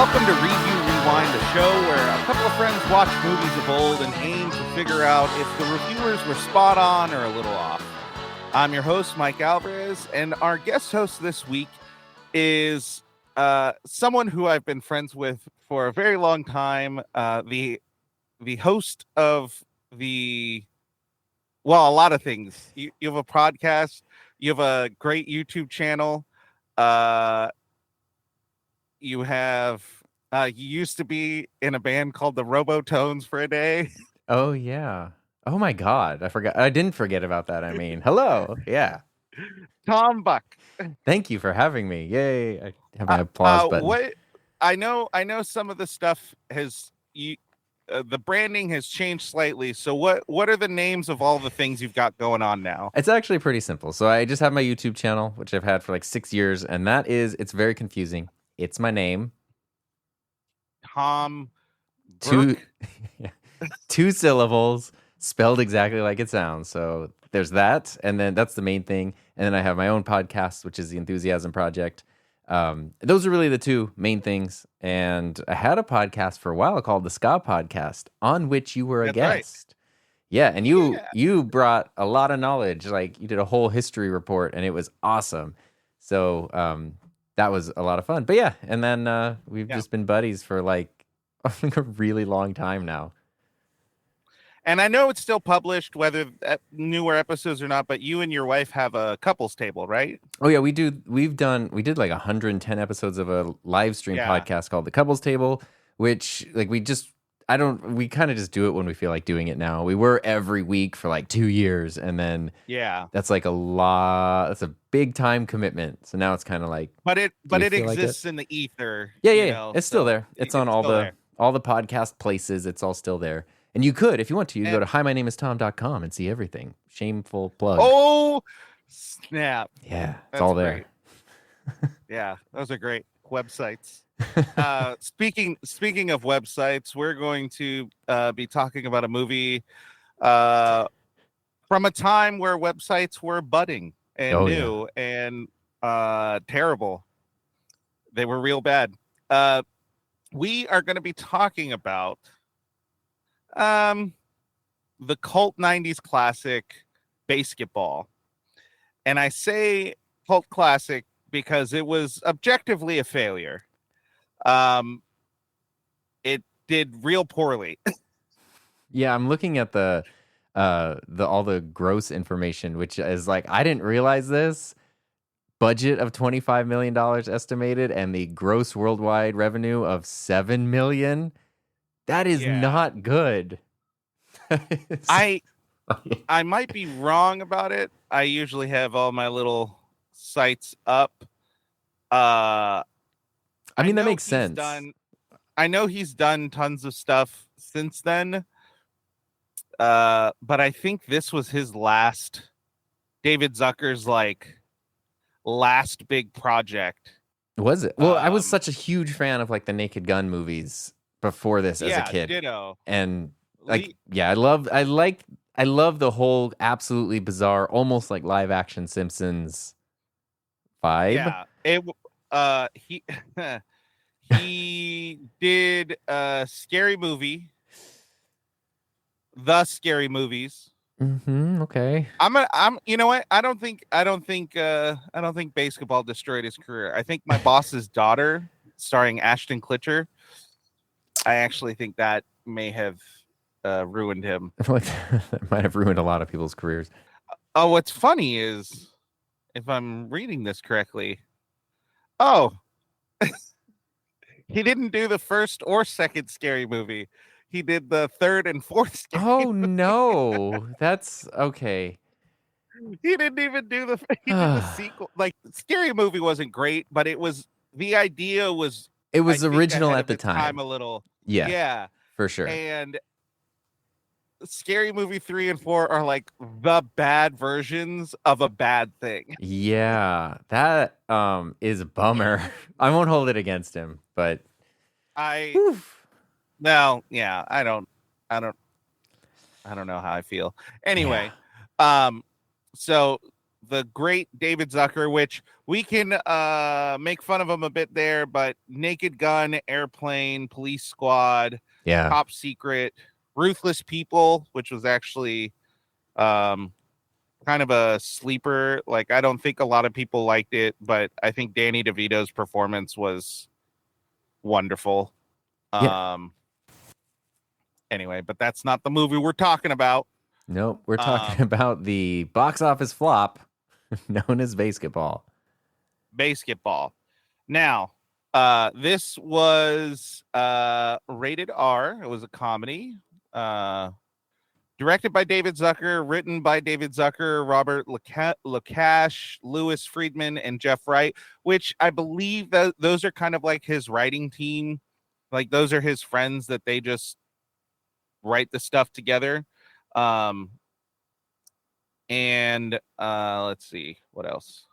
Welcome to Review Rewind, the show where a couple of friends watch movies of old and aim to figure out if the reviewers were spot on or a little off. I'm your host, Mike Alvarez, and our guest host this week is someone who I've been friends with for a very long time, the host of a lot of things. You have a podcast, you have a great YouTube channel, you have you used to be in a band called the Robotones for a day. Oh yeah. Oh my God. I forgot. I didn't forget about that. I mean, hello. Yeah. Tom Buck. Thank you for having me. Yay. I have my applause button. What I know some of the stuff has the branding has changed slightly. So what are the names of all the things you've got going on now? It's actually pretty simple. So I just have my YouTube channel, which I've had for like 6 years, and it's very confusing. It's my name. Tom Two syllables spelled exactly like it sounds. So there's that, and then that's the main thing. And then I have my own podcast, which is the Enthusiasm Project. Those are really the two main things. And I had a podcast for a while called the Ska Podcast, on which you were a guest. Right. Yeah, and you brought a lot of knowledge. Like you did a whole history report, and it was awesome. So that was a lot of fun. But yeah, and then we've just been buddies for like a really long time now. And I know it's still published, whether newer episodes or not, but you and your wife have a couples table, right? Oh yeah, we do. We did like 110 episodes of a live stream podcast called The Couples Table, which like we kind of just do it when we feel like doing it now. We were every week for like 2 years, and then that's like a lot. That's a big time commitment. So now it's kind of like, but it exists in the ether. Yeah. It's still there. It's on all the podcast places. It's all still there. And you could, if you want to, go to himynameistom.com and see everything. Shameful plug. Oh, snap. Yeah, it's all there. Yeah, those are great websites. Speaking of websites, we're going to be talking about a movie from a time where websites were budding and new and terrible. They were real bad. We are going to be talking about the cult 90s classic BASEketball. And I say cult classic because it was objectively a failure. It did real poorly. Yeah, I'm looking at the all the gross information, which is like, I didn't realize this. Budget of $25 million estimated, and the gross worldwide revenue of $7 million. That is not good. I might be wrong about it. I usually have all my little sites up. I mean, that makes sense. I know he's done tons of stuff since then. But I think this was his David Zucker's last big project. Was it? Well, I was such a huge fan of like the Naked Gun movies before this as a kid. Ditto. And I love the whole absolutely bizarre, almost like live action Simpsons vibe. Yeah. He did a scary movie. The Scary Movies. Mm-hmm, okay. You know what? I don't think BASEketball destroyed his career. I think My Boss's Daughter, starring Ashton Kutcher, I actually think that may have ruined him. That might have ruined a lot of people's careers. Oh, what's funny is, if I'm reading this correctly, he didn't do the first or second Scary Movie. He did the third and fourth Scary movie. No, that's okay. He didn't even do the sequel. Like, Scary Movie wasn't great, but the idea was. It was original at the time. A little. Yeah, for sure. And Scary Movie 3 and 4 are like the bad versions of a bad thing. Yeah, that is a bummer. I won't hold it against him, but I don't know how I feel. Anyway, so the great David Zucker, which we can make fun of him a bit there, but Naked Gun, Airplane, Police Squad, Yeah. Top Secret, Ruthless People, which was actually um, kind of a sleeper. Like, I don't think a lot of people liked it, but I think Danny DeVito's performance was wonderful. Yeah. Anyway, but that's not the movie we're talking about. Nope. We're talking about the box office flop known as BASEketball. BASEketball. Now, this was rated R. It was a comedy. Directed by David Zucker, written by David Zucker, Robert Lakash, Lewis Friedman, and Jeff Wright, which I believe that those are kind of like his writing team. Like, those are his friends that they just write the stuff together. And let's see what else.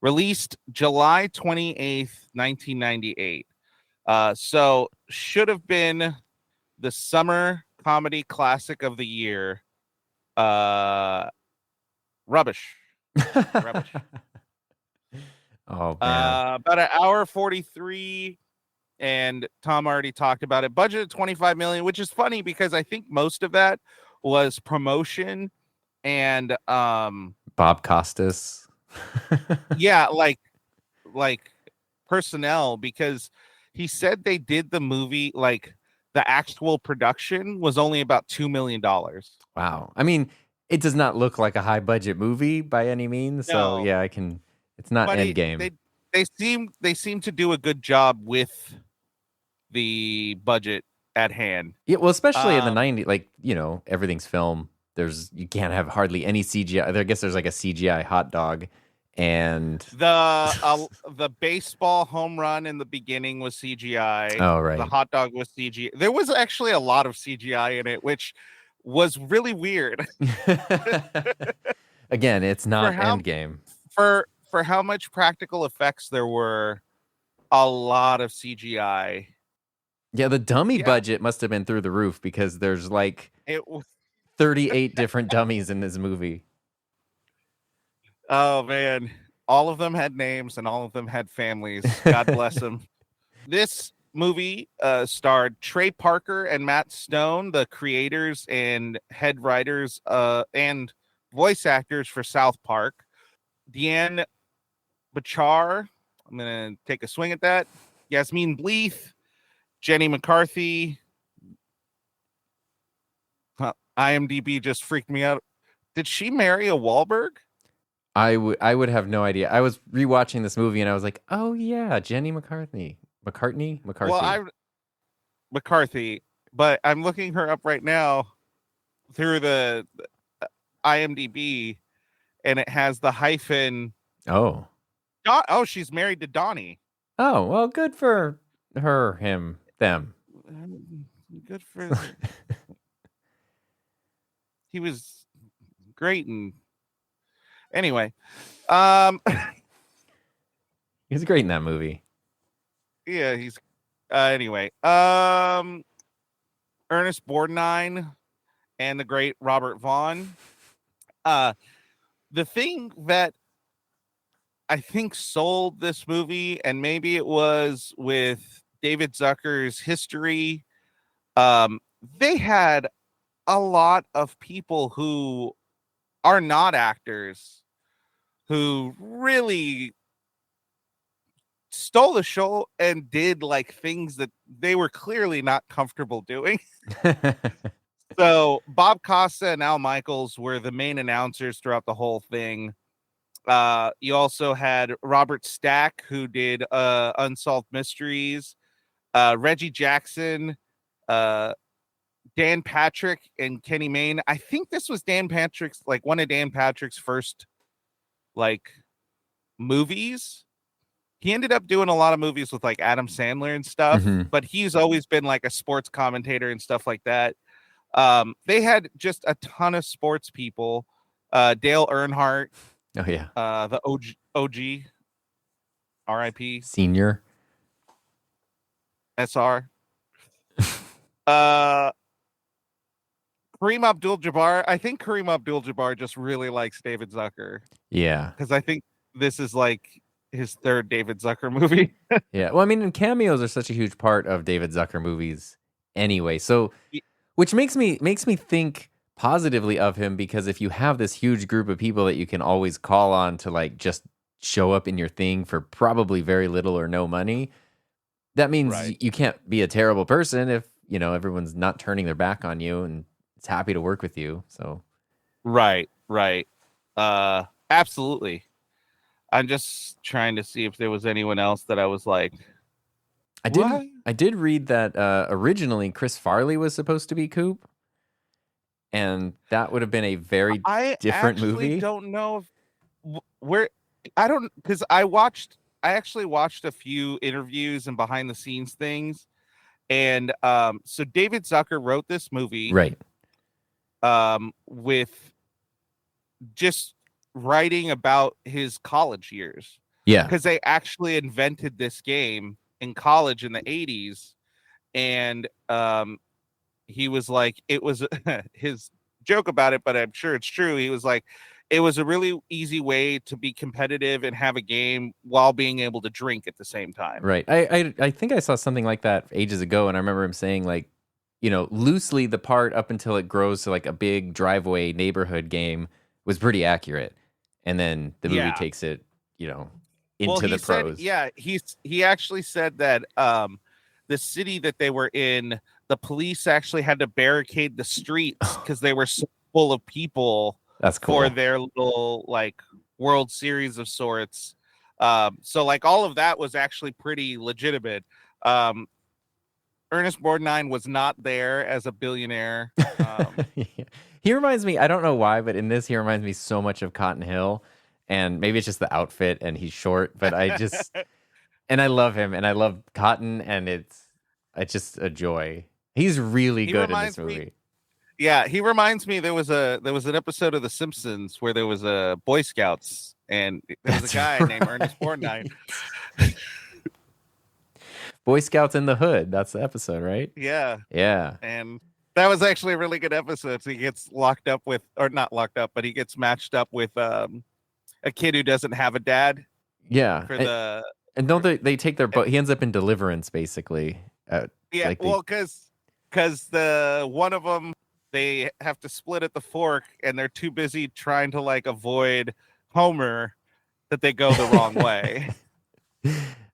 Released July 28th, 1998. So should have been the summer comedy classic of the year. Rubbish. Rubbish. Oh man. About an hour 43, and Tom already talked about it. Budget of 25 million, which is funny because I think most of that was promotion and Bob Costas. yeah, like personnel, because he said they did the movie, like the actual production was only about $2 million. Wow. I mean, it does not look like a high budget movie by any means. So No, yeah, I can. It's not but Endgame. they seem to do a good job with the budget at hand. Yeah, well, especially in the Um, '90s, like everything's film. You can't have hardly any CGI. I guess there's like a CGI hot dog, and the baseball home run in the beginning was CGI. oh The right. hot dog was CGI. There was actually a lot of CGI in it, which was really weird. Again, it's for not how Endgame. for how much practical effects there were, a lot of CGI. Yeah, the dummy Yeah, budget must have been through the roof because there's like it was. 38 different dummies in this movie. Oh man, all of them had names and all of them had families. God bless them. This movie starred Trey Parker and Matt Stone, the creators and head writers and voice actors for South Park. Deanne Bachar, I'm going to take a swing at that. Yasmine Bleeth, Jenny McCarthy. IMDb just freaked me out. Did she marry a Wahlberg? I would have no idea. I was rewatching this movie and I was like, oh yeah, Jenny McCarthy. Well, McCarthy. McCarthy, but I'm looking her up right now through the IMDb, and it has the hyphen. Oh. Oh, she's married to Donnie. Oh, well, good for her, him, them. Good for. He was great, and anyway, He's great in that movie. yeah, he's anyway. Ernest Borgnine and the great Robert Vaughn. The thing that I think sold this movie, and maybe it was with David Zucker's history, they had a lot of people who are not actors who really stole the show and did like things that they were clearly not comfortable doing. So Bob Costa and Al Michaels were the main announcers throughout the whole thing. You also had Robert Stack, who did Unsolved Mysteries, Reggie Jackson, Dan Patrick, and Kenny Mayne. I think this was Dan Patrick's, like one of Dan Patrick's first like movies. He ended up doing a lot of movies with like Adam Sandler and stuff, Mhm. but he's always been like a sports commentator and stuff like that. They had just a ton of sports people. Dale Earnhardt, Oh yeah. the OG, RIP, Senior. SR. Uh, Kareem Abdul-Jabbar. I think Kareem Abdul-Jabbar just really likes David Zucker Yeah. because I think this is like his third David Zucker movie. Yeah. Well, I mean, and cameos are such a huge part of David Zucker movies anyway. So, which makes me think positively of him, because if you have this huge group of people that you can always call on to like just show up in your thing for probably very little or no money, that means Right. you can't be a terrible person if, everyone's not turning their back on you and it's happy to work with you. So, Right. Absolutely. I'm just trying to see if there was anyone else that I was like, I did what? I did read that originally Chris Farley was supposed to be Coop, and that would have been a very I different actually movie. don't know if where I don't because I actually watched a few interviews and behind the scenes things, and so David Zucker wrote this movie Right. with just writing about his college years Yeah. because they actually invented this game in college in the 80s, and he was like, it was his joke about it, but I'm sure it's true. He was like, it was a really easy way to be competitive and have a game while being able to drink at the same time. Right. I think I saw something like that ages ago, and I remember him saying like, loosely the part up until it grows to like a big driveway neighborhood game was pretty accurate, and then the movie Yeah. takes it, Well, into he the said, pros. yeah, he actually said that the city that they were in, the police actually had to barricade the streets because they were so full of people That's for cool. their little like World Series of sorts. So like all of that was actually pretty legitimate. Um, Ernest Borgnine was not there as a billionaire. Yeah. He reminds me, I don't know why, but in this he reminds me so much of Cotton Hill, and maybe it's just the outfit and he's short, but and I love him and I love Cotton, and it's just a joy. He's really He good in this reminds me. movie. Yeah, he reminds me. There was an episode of The Simpsons where there was a Boy Scouts, and there was a guy named Ernest Borgnine. Boy Scouts in the Hood. That's the episode, right? Yeah, Yeah. and that was actually a really good episode. So he gets locked up with, or not locked up, but he gets matched up with a kid who doesn't have a dad Yeah. for And, the. and don't they take their boat? He ends up in Deliverance, basically. Yeah, Like well, because the one of them, they have to split at the fork, and they're too busy trying to like avoid Homer that they go the wrong way.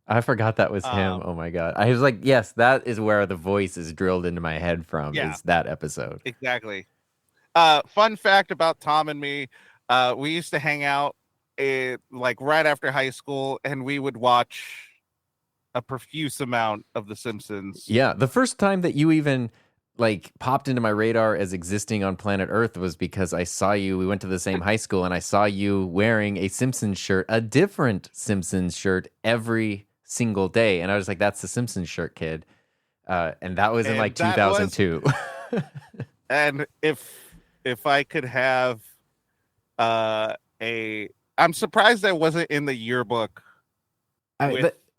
I forgot that was him. Oh my god! I was like, yes, that is where the voice is drilled into my head from. Yeah. Is that episode? Exactly. Fun fact about Tom and me: we used to hang out like right after high school, and we would watch a profuse amount of The Simpsons. Yeah, the first time that you even like popped into my radar as existing on planet Earth was because I saw you. We went to the same high school, and I saw you wearing a Simpsons shirt, a different Simpsons shirt every single day, and I was like, "That's the Simpsons shirt, kid." And that was in like 2002. And if I could have I'm surprised that wasn't in the yearbook.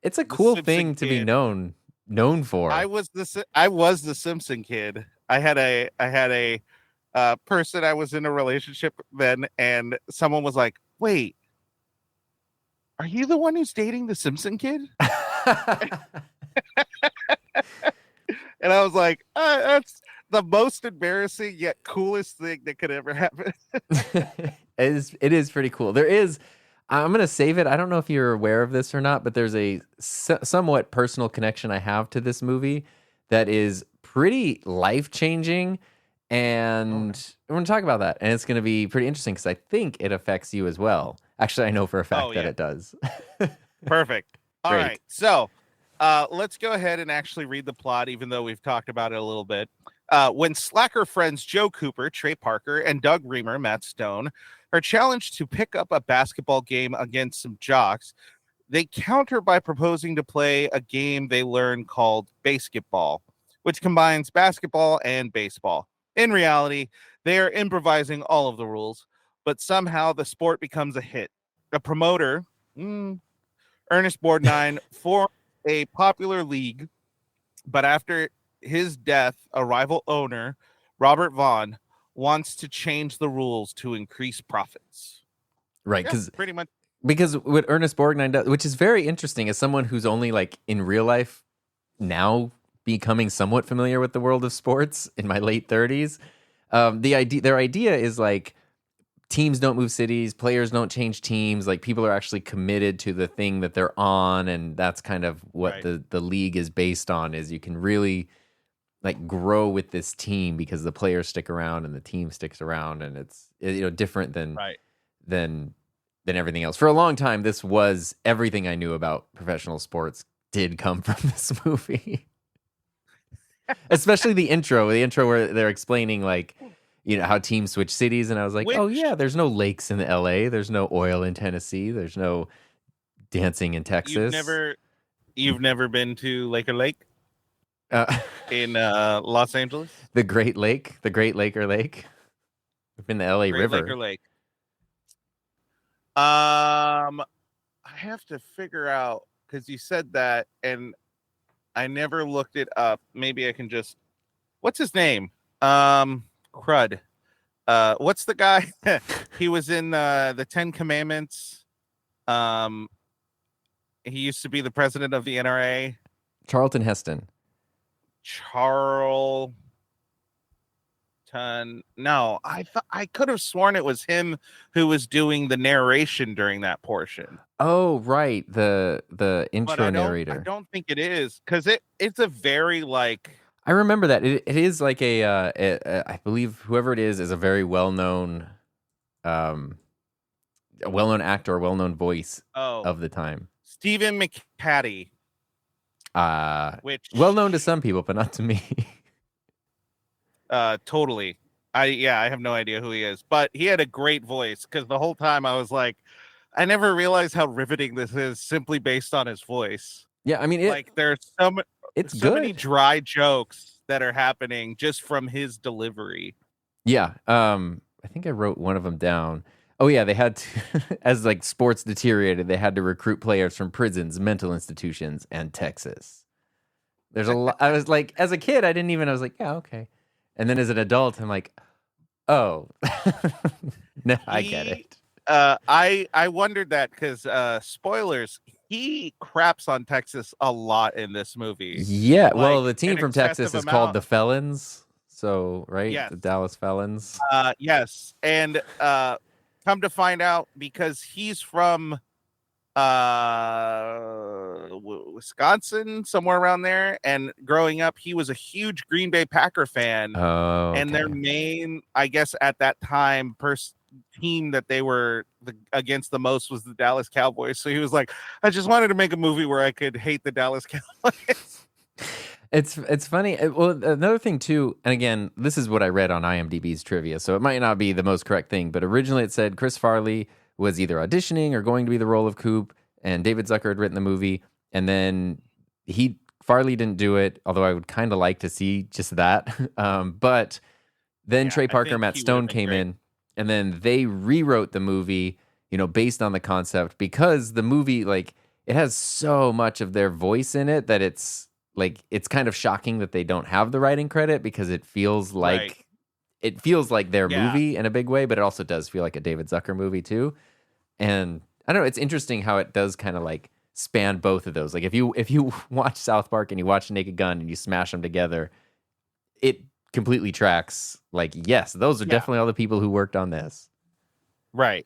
It's a cool Simpson thing to be kid. known for. I was the Simpson kid. I had a person I was in a relationship then, and someone was like, "Wait, are you the one who's dating the Simpson kid?" And I was like, "That's the most embarrassing yet coolest thing that could ever happen." It is pretty cool. I'm gonna save it. I don't know if you're aware of this or not, but there's a somewhat personal connection I have to this movie that is pretty life changing, and we're gonna talk about that. And it's gonna be pretty interesting because I think it affects you as well. Actually, I know for a fact that it does. Perfect. All Great. right, so let's go ahead and actually read the plot, even though we've talked about it a little bit. When slacker friends Joe Cooper, Trey Parker, and Doug Reamer, Matt Stone, are challenged to pick up a basketball game against some jocks, they counter by proposing to play a game they learn called BASEketball, which combines basketball and baseball. In reality, they are improvising all of the rules, but somehow the sport becomes a hit. A promoter, Ernest Borgnine, formed a popular league, but after his death, a rival owner, Robert Vaughn, wants to change the rules to increase profits. Right, Yeah, pretty much. because what Ernest Borgnine does, which is very interesting, as someone who's only like in real life now becoming somewhat familiar with the world of sports in my late 30s. Their idea is like teams don't move cities, players don't change teams. Like people are actually committed to the thing that they're on, and that's kind of what Right. the league is based on. Is you can really like grow with this team because the players stick around and the team sticks around, and it's different Right. than than everything else. For a long time, this was everything I knew about professional sports did come from this movie. Especially the intro where they're explaining like, how teams switch cities, and I was like, Which oh yeah, there's no lakes in LA, there's no oil in Tennessee, there's no dancing in you've Texas. never been to Laker Lake Uh, in Los Angeles? the Great Laker Lake. I've been to LA Great River. Laker Lake. I have to figure out because you said that and I never looked it up. Maybe I can just what's his name? Crud. What's the guy? He was in the Ten Commandments. He used to be the president of the NRA. Charlton Heston. Charlton. No, I could have sworn it was him who was doing the narration during that portion. Oh, right, the intro narrator. I don't think it is because it's a very like. I remember that it is like I believe whoever it is a very well-known a well-known actor, well-known voice of the time. Stephen McHattie. Which well-known to some people, but not to me. Totally. I have no idea who he is, but he had a great voice because the whole time I was like, I never realized how riveting this is simply based on his voice. Yeah, I mean, there's it's so good. many dry jokes that are happening just from his delivery. Yeah, I think I wrote one of them down. Oh yeah, they had to, as like sports deteriorated, they had to recruit players from prisons, mental institutions, and Texas. There's a lot. I was like, as a kid, I was like, yeah, okay. And then as an adult, I'm like, oh, no, I get it. I wondered that because spoilers, he craps on Texas a lot in this movie. Yeah, well, the team from Texas is called the Felons. So, right? Yes. The Dallas Felons. Yes. And come to find out, because he's from Wisconsin, somewhere around there, and growing up he was a huge Green Bay Packer fan. And their main, I guess at that time, team that they were against the most was the Dallas Cowboys. So he was like, I just wanted to make a movie where I could hate the Dallas Cowboys. It's funny. Well, another thing too, and again, this is what I read on IMDb's trivia, so it might not be the most correct thing, but originally it said Chris Farley was either auditioning or going to be the role of Coop, and David Zucker had written the movie, and then Farley didn't do it, although I would kind of like to see just that. But then Trey Parker and Matt Stone came in, and then they rewrote the movie, based on the concept, because the movie, like, it has so much of their voice in it that it's kind of shocking that they don't have the writing credit, because it feels like their movie in a big way, but it also does feel like a David Zucker movie too. And I don't know, it's interesting how it does kind of like span both of those. Like if you watch South Park and you watch Naked Gun and you smash them together, it completely tracks. Like, yes, those are definitely all the people who worked on this. Right.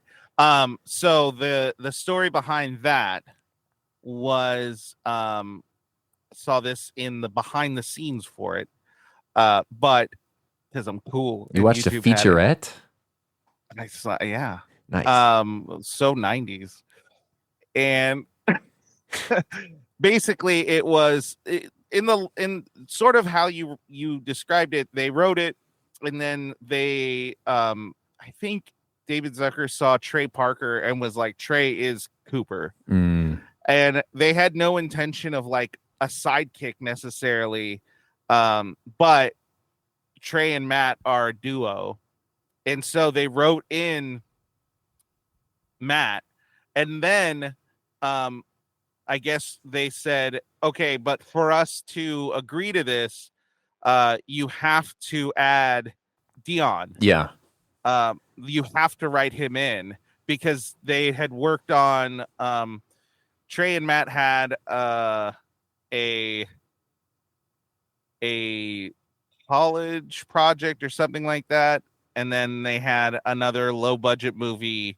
So the story behind that was saw this in the behind the scenes for it. But because I'm cool. You watched YouTube a featurette? I saw, yeah. Nice. So 90s. And basically it was in sort of how you described it. They wrote it, and then they I think David Zucker saw Trey Parker and was like, Trey is Cooper. And they had no intention of like a sidekick necessarily, but Trey and Matt are a duo, and so they wrote in Matt, and then I guess they said, okay, but for us to agree to this, you have to add Dion. Yeah. You have to write him in because they had worked on Trey and Matt had a college project or something like that, and then they had another low budget movie,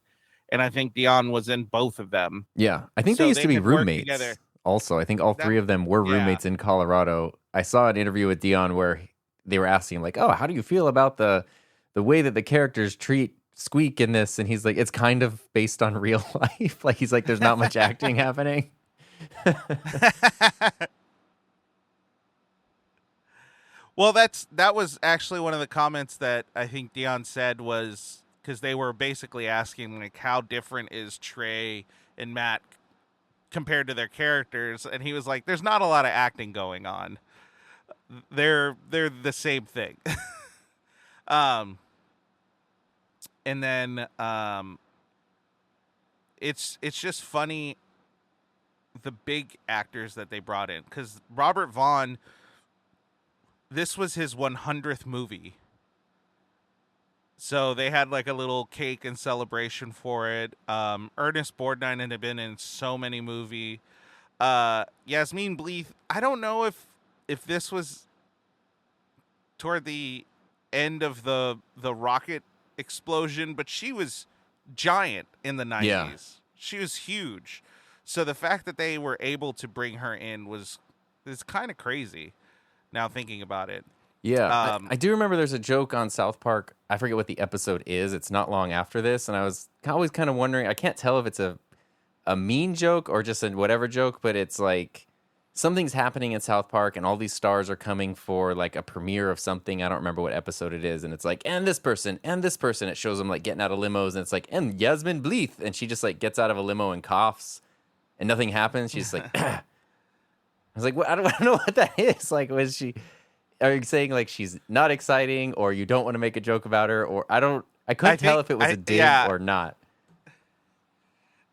and I think Dion was in both of them. Yeah. I think they So used to they be had worked roommates. together. Also, I think all That three of them were roommates in Colorado. I saw an interview with Dion where they were asking him, like, "Oh, how do you feel about the way that the characters treat Squeak in this?" And he's like, "It's kind of based on real life." Like he's like, "There's not much acting happening." Well, that was actually one of the comments that I think Dion said was because they were basically asking like how different is Trey and Matt compared to their characters, and he was like, "There's not a lot of acting going on. They're the same thing." um, and then it's just funny the big actors that they brought in because Robert Vaughn. This was his 100th movie. So they had like a little cake and celebration for it. Ernest Borgnine had been in so many movies. Yasmin Bleeth, I don't know if this was toward the end of the rocket explosion, but she was giant in the 90s. Yeah. She was huge. So the fact that they were able to bring her in is kind of crazy. Now thinking about it. Yeah, I do remember there's a joke on South Park. I forget what the episode is. It's not long after this, and I was always kind of wondering. I can't tell if it's a mean joke or just a whatever joke, but it's like something's happening in South Park, and all these stars are coming for like a premiere of something. I don't remember what episode it is, and it's like, and this person, and this person. It shows them like getting out of limos, and it's like, and Yasmin Bleeth, and she just like gets out of a limo and coughs, and nothing happens. She's like. I was like, well, I don't know what that is. Like, was she? Are you saying like she's not exciting, or you don't want to make a joke about her, or I couldn't tell if it was a dig or not.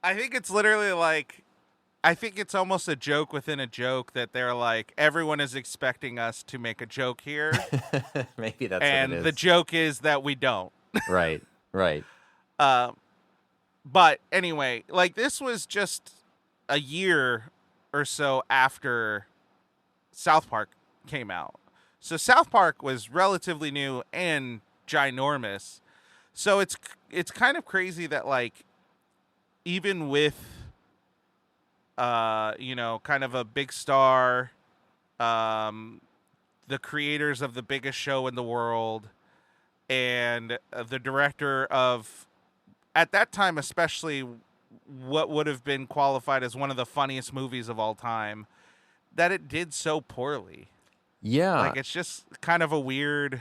I think it's literally like, I think it's almost a joke within a joke that they're like, everyone is expecting us to make a joke here. Maybe that's and what it is. The joke is that we don't. Right. But anyway, like this was just a year or so after South Park came out. So South Park was relatively new and ginormous. So it's kind of crazy that like even with kind of a big star, the creators of the biggest show in the world and the director of at that time especially what would have been qualified as one of the funniest movies of all time, that it did so poorly. Yeah. Like it's just kind of a weird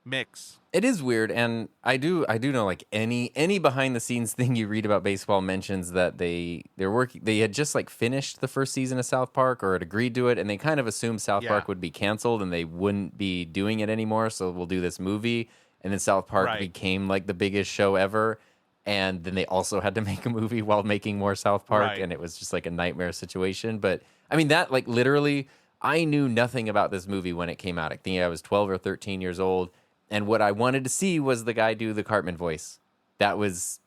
mix. It is weird, and I do know like any behind the scenes thing you read about baseball mentions that they had just like finished the first season of South Park or had agreed to it, and they kind of assumed South Park would be canceled and they wouldn't be doing it anymore, so we'll do this movie. And then South Park became like the biggest show ever. And then they also had to make a movie while making more South Park, and it was just like a nightmare situation. But I mean, that like literally, I knew nothing about this movie when it came out. I think I was 12 or 13 years old, and what I wanted to see was the guy do the Cartman voice. That was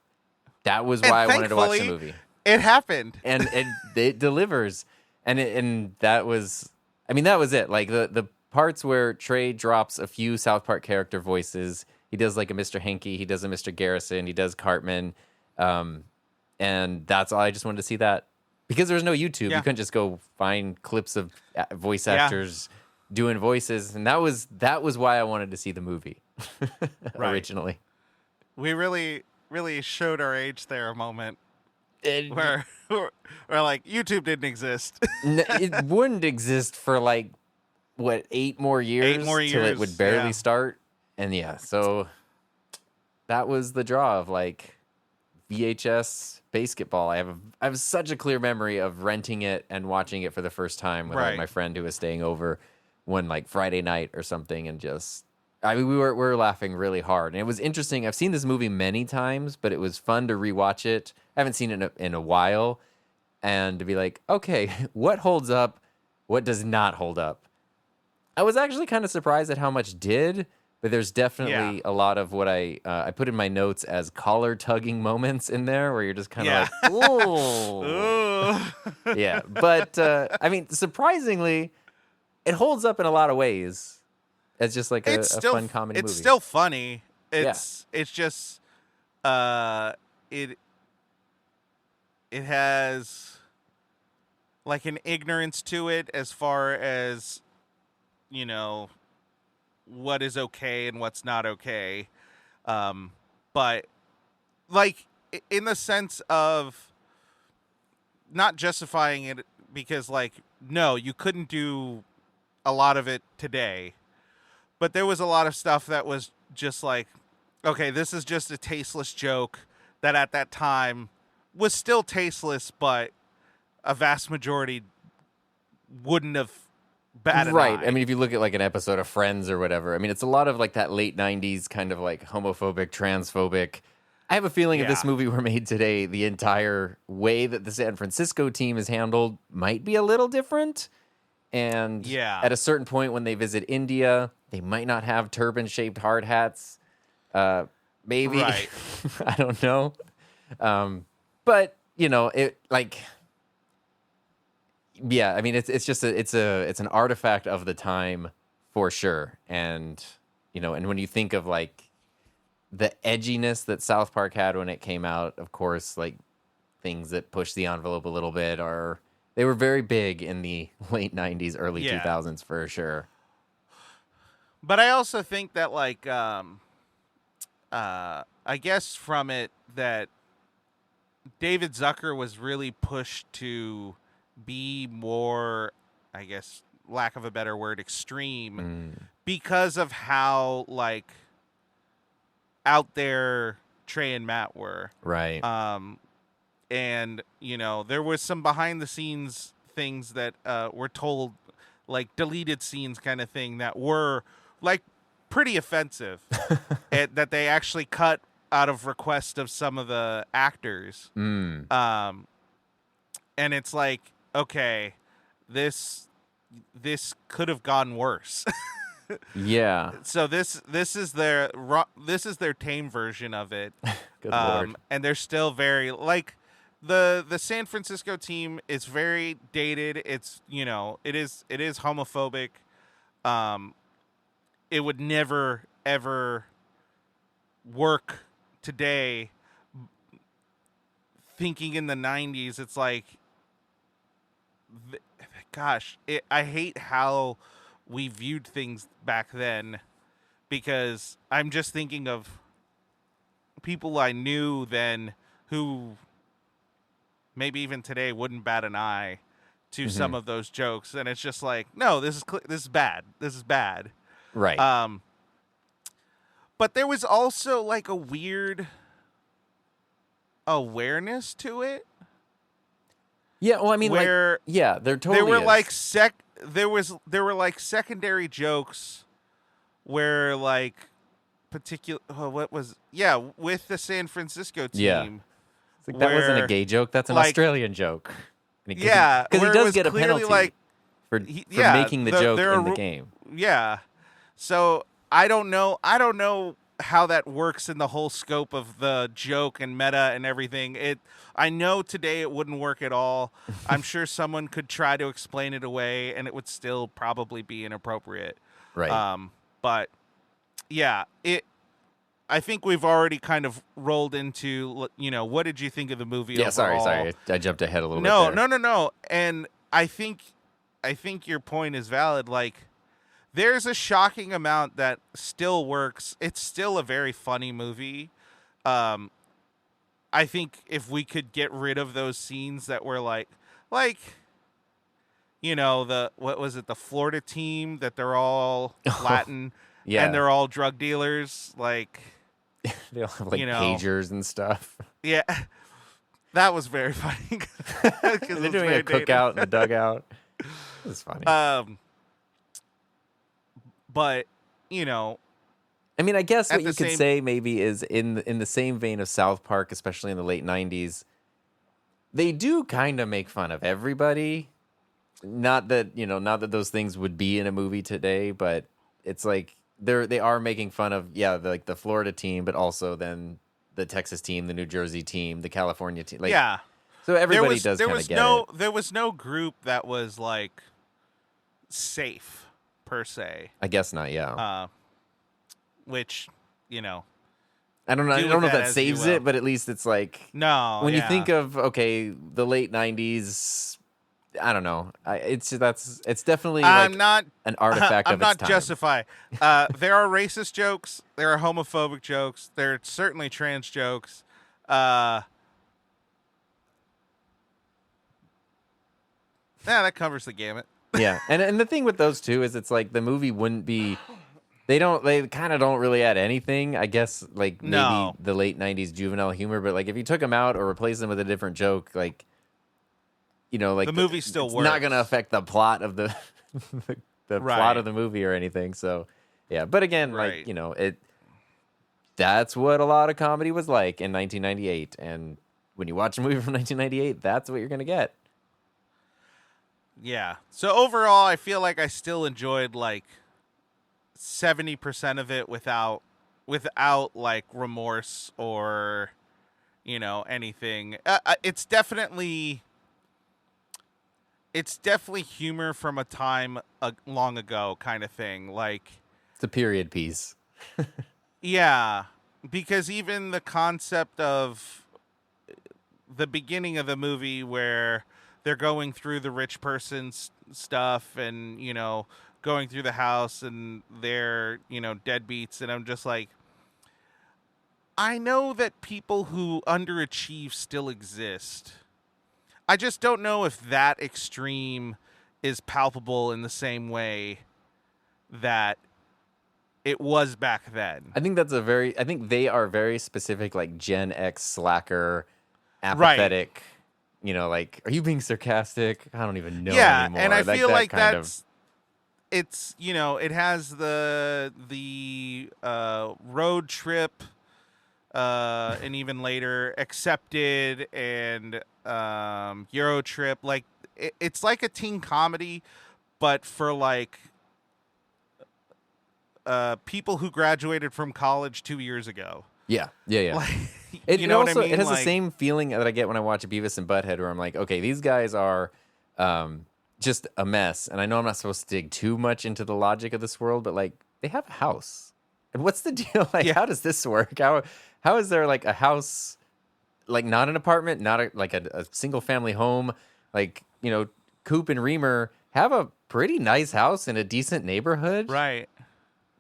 why I wanted to watch the movie. It happened, and it delivers, and that was, I mean, that was it. Like the parts where Trey drops a few South Park character voices. He does like a Mr. Hankey, he does a Mr. Garrison, he does Cartman, and that's all. I just wanted to see that because there was no YouTube. You couldn't just go find clips of voice actors doing voices, and that was why I wanted to see the movie originally. We really showed our age there a moment where like YouTube didn't exist. It wouldn't exist for like what 8 more years till it would barely start. And so that was the draw of like VHS BASEketball. I have such a clear memory of renting it and watching it for the first time with like, my friend who was staying over one like Friday night or something, and just we were laughing really hard. And it was interesting. I've seen this movie many times, but it was fun to rewatch it. I haven't seen it in a while, and to be like, okay, what holds up, what does not hold up. I was actually kind of surprised at how much did. But there's definitely a lot of what I put in my notes as collar tugging moments in there, where you're just kind of like, oh, yeah. But I mean, surprisingly, it holds up in a lot of ways as just like a fun comedy movie. It's still funny. Yeah. It's just it has like an ignorance to it as far as, you know, what is okay and what's not okay. But like in the sense of not justifying it, because like, no, you couldn't do a lot of it today, but there was a lot of stuff that was just like, okay, this is just a tasteless joke that at that time was still tasteless, but a vast majority wouldn't have batted Right. an eye. I mean, if you look at like an episode of Friends or whatever, I mean, it's a lot of like that late 90s kind of like homophobic, transphobic. I have a feeling if this movie were made today, the entire way that the San Francisco team is handled might be a little different. And at a certain point when they visit India, they might not have turban-shaped hard hats. Maybe. Right. I don't know. But, you know, it like... Yeah, I mean it's just it's an artifact of the time for sure. And you know, and when you think of like the edginess that South Park had when it came out, of course, like things that push the envelope a little bit they were very big in the late 90s, early 2000s for sure. But I also think that like I guess from it that David Zucker was really pushed to be more, I guess, lack of a better word, extreme because of how like out there Trey and Matt were. Right. And you know, there was some behind the scenes things that were told, like deleted scenes kind of thing, that were like pretty offensive that they actually cut out of request of some of the actors. And it's like, okay, this could have gone worse. Yeah. So this is their tame version of it. Good Lord. And they're still very like the San Francisco team is very dated. It's, you know, it is homophobic. It would never ever work today. Thinking in the 90s, it's like, gosh, I hate how we viewed things back then, because I'm just thinking of people I knew then who maybe even today wouldn't bat an eye to some of those jokes, and it's just like, no, this is bad. This is bad. Right. But there was also like a weird awareness to it. Yeah, well, I mean, where there totally there were is. like there were like secondary jokes where like particular with the San Francisco team. Yeah. It's like, that wasn't a gay joke. That's an like, Australian joke. Because he where it does was get a clearly penalty like, for making the joke in the game. Yeah. So I don't know how that works in the whole scope of the joke and meta and everything. I know today it wouldn't work at all. I'm sure someone could try to explain it away and it would still probably be inappropriate. Right. But yeah, I think we've already kind of rolled into, you know, what did you think of the movie overall? Sorry. I jumped ahead a little bit there. No. And I think your point is valid. Like, there's a shocking amount that still works. It's still a very funny movie. I think if we could get rid of those scenes that were like, you know, the Florida team, that they're all Latin and they're all drug dealers, like they all have like, you know, pagers and stuff. Yeah. That was very funny. They're doing a cookout in the dugout. It was funny. But, you know, I mean, I guess what you could say maybe is in the same vein of South Park, especially in the late 90s, they do kind of make fun of everybody. Not that those things would be in a movie today, but it's like they are making fun of the Florida team, but also then the Texas team, the New Jersey team, the California team. Like, yeah. so everybody does kind of get it. There was no group that was like safe per se. I guess not. Yeah. Which, you know, I don't know. I do don't know with if that that as you saves will. it, but at least it's like No. when you yeah. think of the late '90s. I don't know. It's definitely I'm like not an artifact I'm of not its time. justify. There are racist jokes. There are homophobic jokes. There are certainly trans jokes. Yeah, that covers the gamut. Yeah, and the thing with those two is it's like the movie wouldn't be. They kind of don't really add anything. I guess like maybe No. the late '90s juvenile humor, but like if you took them out or replaced them with a different joke, like like The movie still it's works. not going to affect the plot of the the Right. plot of the movie or anything. So yeah, but again, Right. like that's what a lot of comedy was like in 1998, and when you watch a movie from 1998, that's what you're going to get. Yeah. So overall, I feel like I still enjoyed like 70% of it without like remorse or anything. It's definitely humor from a time long ago kind of thing. Like, It's a period piece. yeah, because even the concept of the beginning of the movie where they're going through the rich person's stuff and, going through the house and they're, deadbeats. And I'm just like, I know that people who underachieve still exist. I just don't know if that extreme is palpable in the same way that it was back then. I think I think they are very specific, like Gen X slacker, apathetic. Like, are you being sarcastic? I don't even know anymore. And I feel like kind that's it's it has the road trip and even later Accepted and Euro Trip. Like it's like a teen comedy, but for like people who graduated from college 2 years ago. Yeah. Like, It you know also, what I mean? it has Like, the same feeling that I get when I watch Beavis and Butthead, where I'm like, okay, these guys are just a mess, and I know I'm not supposed to dig too much into the logic of this world, but like they have a house, and what's the deal? Like, Yeah. how does this work? How is there like a house, like not an apartment, not a single family home? Like, Coop and Reamer have a pretty nice house in a decent neighborhood. right.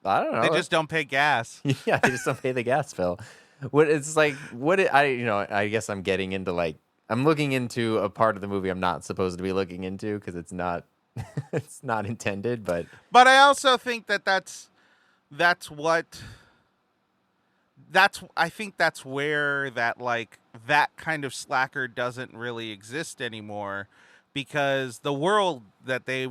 I don't know. They just don't pay gas. Yeah, they just don't pay the gas bill. I guess I'm getting into like I'm looking into a part of the movie I'm not supposed to be looking into because it's not it's not intended, but But I also think I think that's where that kind of slacker doesn't really exist anymore, because the world that they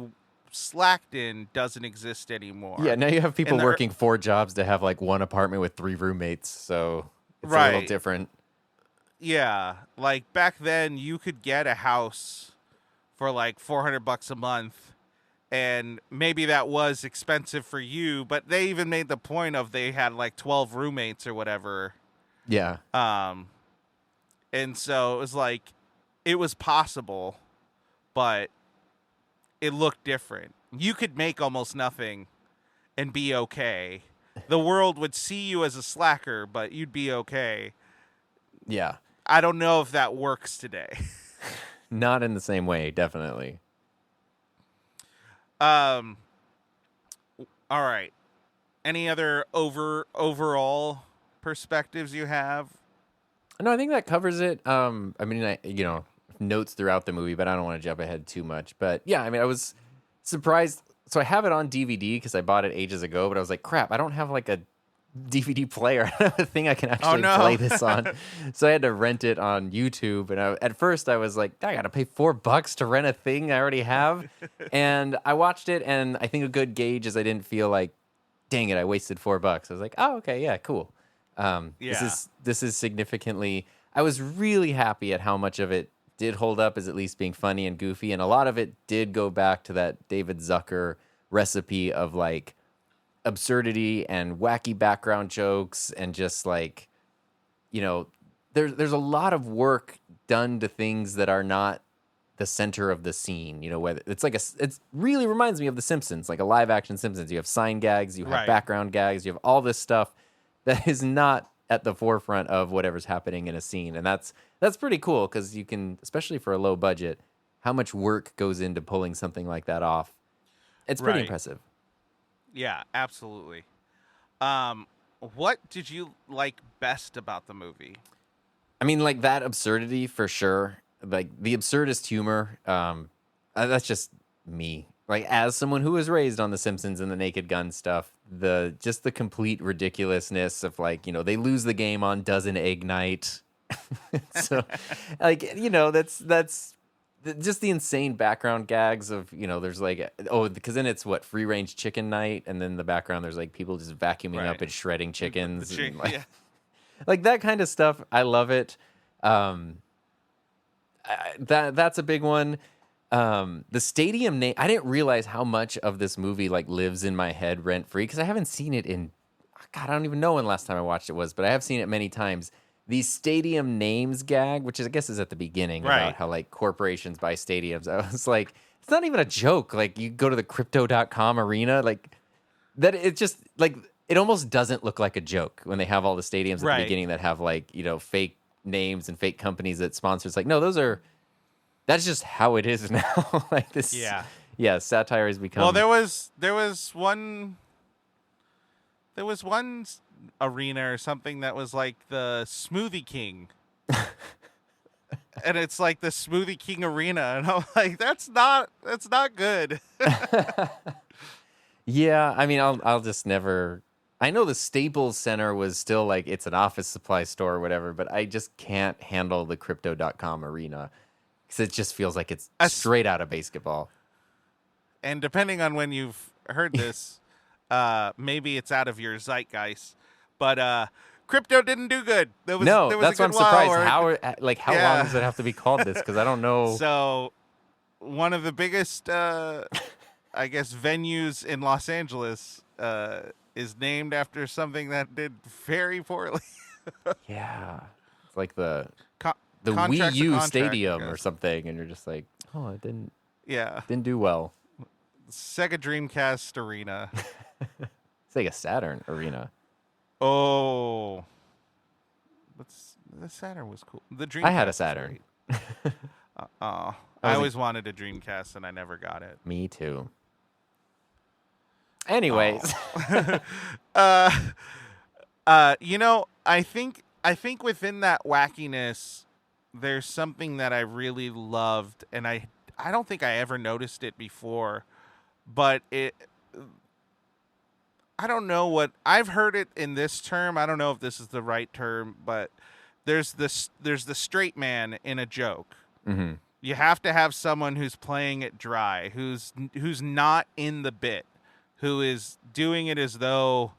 slacked in doesn't exist anymore. yeah, now you have people And the- working 4 jobs to have like one apartment with 3 roommates, so it's a Right. little different. Yeah, like back then you could get a house for like $400 a month, and maybe that was expensive for you, but they even made the point of they had like 12 roommates or whatever. Yeah. And so it was like it was possible, but it looked different. You could make almost nothing and be okay. The world would see you as a slacker, but you'd be okay. Yeah. I don't know if that works today. Not in the same way, definitely. All right. Any other overall perspectives you have? No, I think that covers it. I mean, notes throughout the movie, but I don't want to jump ahead too much. But yeah, I mean, I was surprised. So I have it on DVD because I bought it ages ago, but I was like, crap, I don't have like a DVD player. I don't have a thing I can actually play this on. So I had to rent it on YouTube. And at first I was like, I got to pay $4 to rent a thing I already have. And I watched it, and I think a good gauge is I didn't feel like, dang it, I wasted $4. I was like, oh, okay, yeah, cool. This is significantly. I was really happy at how much of it did hold up as at least being funny and goofy, and a lot of it did go back to that David Zucker recipe of like absurdity and wacky background jokes and just like, there's a lot of work done to things that are not the center of the scene. Whether it really reminds me of The Simpsons, like a live action Simpsons. You have sign gags, you have Right. background gags, you have all this stuff that is not at the forefront of whatever's happening in a scene. And that's pretty cool because you can, especially for a low budget, how much work goes into pulling something like that off. It's pretty Right. impressive. Yeah, absolutely. What did you like best about the movie? I mean, like that absurdity for sure. Like the absurdist humor. That's just me. Like as someone who was raised on The Simpsons and the Naked Gun stuff, the complete ridiculousness of like, they lose the game on dozen egg night. So, like, that's just the insane background gags of, there's like, because then it's what, free range chicken night, and then the background there's like people just vacuuming up and shredding chickens, and like, Yeah. like that kind of stuff. I love it. That's a big one. The stadium name, I didn't realize how much of this movie like lives in my head rent free because I haven't seen it in, God, I don't even know when last time I watched it was, but I have seen it many times. The stadium names gag, which is, I guess is at the beginning about how like corporations buy stadiums. I was like, it's not even a joke. Like you go to the crypto.com arena, like that. It just like, it almost doesn't look like a joke when they have all the stadiums at the beginning that have like, fake names and fake companies that sponsor. It's like, no, that's just how it is now. Like this. Yeah. Satire has become. Well, there was one arena or something that was like the Smoothie King. And it's like the Smoothie King arena, and I'm like, that's not good. Yeah, I mean, I'll just never. I know the Staples Center was still like it's an office supply store or whatever, but I just can't handle the crypto.com arena because it just feels like it's straight out of BASEketball. And depending on when you've heard this, maybe it's out of your zeitgeist, but crypto didn't do good. There was that's why I'm surprised. How long does it have to be called this? Because I don't know. So, one of the biggest, I guess, venues in Los Angeles is named after something that did very poorly. Yeah, it's like the Contract's Wii a U contract, Stadium I or guess. something, and you're just like, oh, it didn't do well. Sega Dreamcast Arena. Sega Saturn Arena. Oh, the Saturn was cool. The Dreamcast. I had a Saturn. I always wanted a Dreamcast, and I never got it. Me too. Anyways, I think within that wackiness, there's something that I really loved, and I don't think I ever noticed it before, but I don't know what I've heard it in this term. I don't know if this is the right term, but there's the straight man in a joke. Mm-hmm. You have to have someone who's playing it dry, who's not in the bit, who is doing it as though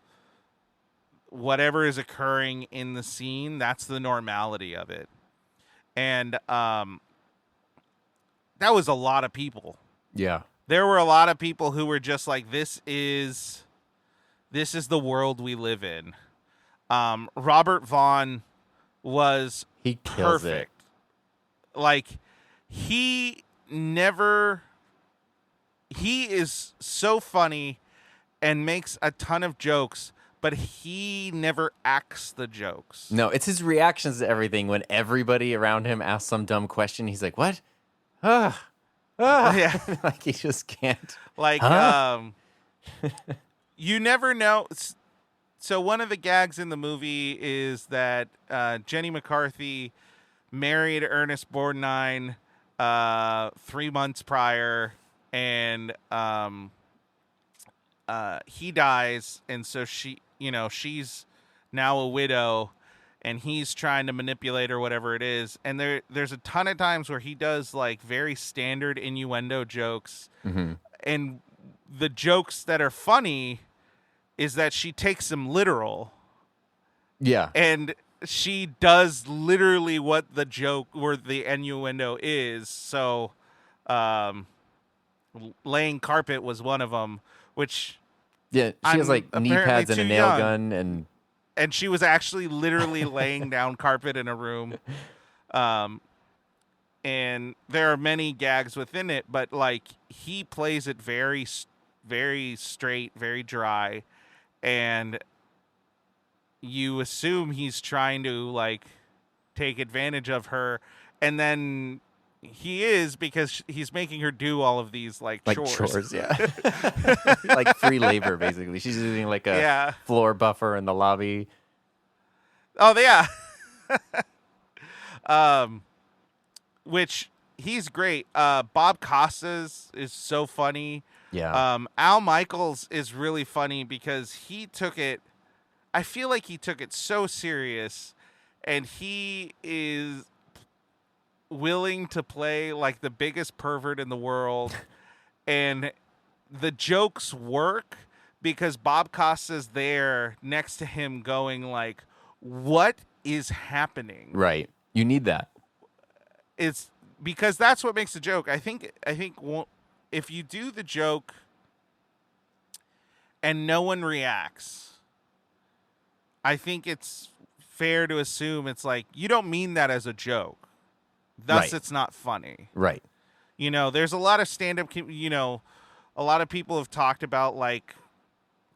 whatever is occurring in the scene, that's the normality of it. And that was a lot of people. Yeah. There were a lot of people who were just like, this is the world we live in. Robert Vaughn was he kills perfect. It. Like he is so funny and makes a ton of jokes, but he never acts the jokes. No, it's his reactions to everything. When everybody around him asks some dumb question, he's like, "What? Yeah. Like he just can't. Like, you never know. So one of the gags in the movie is that Jenny McCarthy married Ernest Borgnine 3 months prior, and he dies, and so she's now a widow, and he's trying to manipulate her, whatever it is. And there's a ton of times where he does like very standard innuendo jokes, Mm-hmm. and the jokes that are funny is that she takes them literal. Yeah. And she does literally what the joke or the innuendo is. So, laying carpet was one of them, which Yeah, she I'm has like knee apparently pads and a too nail young. gun, And she was actually literally laying down carpet in a room. Um, and there are many gags within it, but like he plays it very straight, very dry, and you assume he's trying to like take advantage of her, and then he is, because he's making her do all of these like chores. yeah, like free labor basically. She's using like a Yeah. floor buffer in the lobby. Oh yeah. um, which he's great. Bob Costas is so funny. Yeah, Al Michaels is really funny because he took it. I feel like he took it so serious, and he is willing to play like the biggest pervert in the world, and the jokes work because Bob Costa's there next to him going like, what is happening? right. You need that. It's because that's what makes the joke. I think if you do the joke and no one reacts, I think it's fair to assume it's like you don't mean that as a joke. Thus, Right. it's not funny. Right. You know, there's a lot of stand-up, a lot of people have talked about like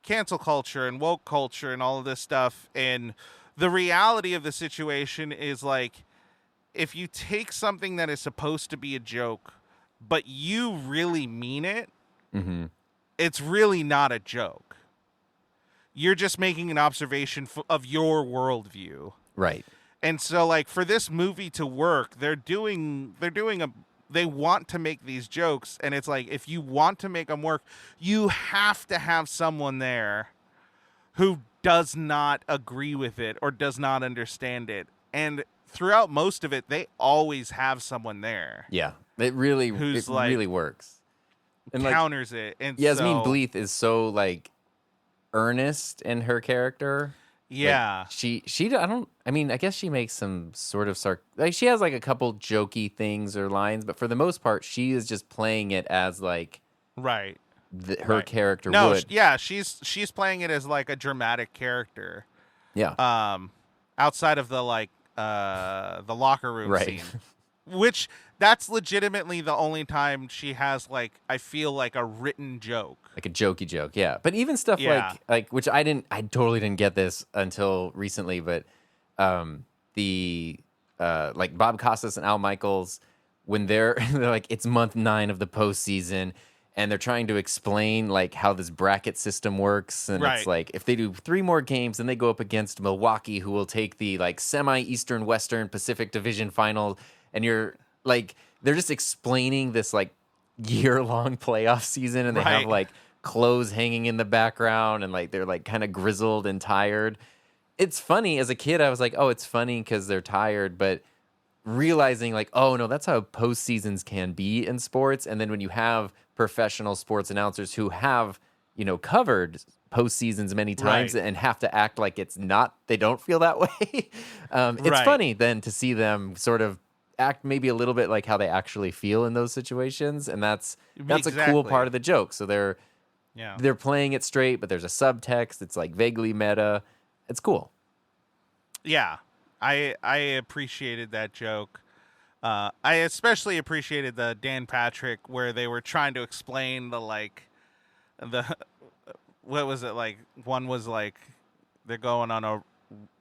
cancel culture and woke culture and all of this stuff. And the reality of the situation is like, if you take something that is supposed to be a joke, but you really mean it, Mm-hmm. it's really not a joke. You're just making an observation of your worldview. Right. And so like for this movie to work, they want to make these jokes, and it's like, if you want to make them work, you have to have someone there who does not agree with it or does not understand it. And throughout most of it, they always have someone there. Yeah. It really Who's really works. And counters it. And Yasmin Bleeth is so like earnest in her character. Yeah. Like, I guess she makes some sort of like she has like a couple jokey things or lines, but for the most part she is just playing it as like right. Her character no, would. She's playing it as like a dramatic character. Yeah. Outside of the like the locker room Right. scene. Which that's legitimately the only time she has like, I feel like, a written joke. Like a jokey joke, yeah. But even stuff like which I totally didn't get this until recently, but the like Bob Costas and Al Michaels, when they're like, it's month 9 of the postseason, and they're trying to explain like how this bracket system works, and it's like if they do 3 more games, then they go up against Milwaukee, who will take the like semi-Eastern Western Pacific Division final, and you're like, they're just explaining this like year-long playoff season, and they have like clothes hanging in the background, and like they're like kind of grizzled and tired. It's funny. As a kid, I was like, oh, it's funny because they're tired, but realizing like, oh no, that's how postseasons can be in sports. And then when you have professional sports announcers who have, covered postseasons many times and have to act like it's not, they don't feel that way. It's funny then to see them sort of act maybe a little bit like how they actually feel in those situations, and that's a cool part of the joke. So they're playing it straight, but there's a subtext. It's like vaguely meta. It's cool. Yeah, I appreciated that joke. I especially appreciated the Dan Patrick where they were trying to explain what was it, like one was like they're going on a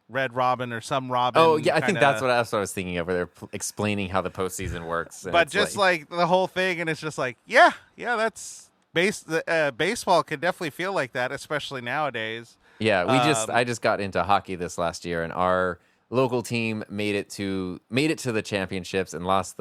Red Robin or some Robin. Oh yeah, I think that's what I was thinking of, where they're explaining how the postseason works. But just like the whole thing, and it's just like, yeah, that's baseball can definitely feel like that, especially nowadays. Yeah, I just got into hockey this last year, and our local team made it to the championships and lost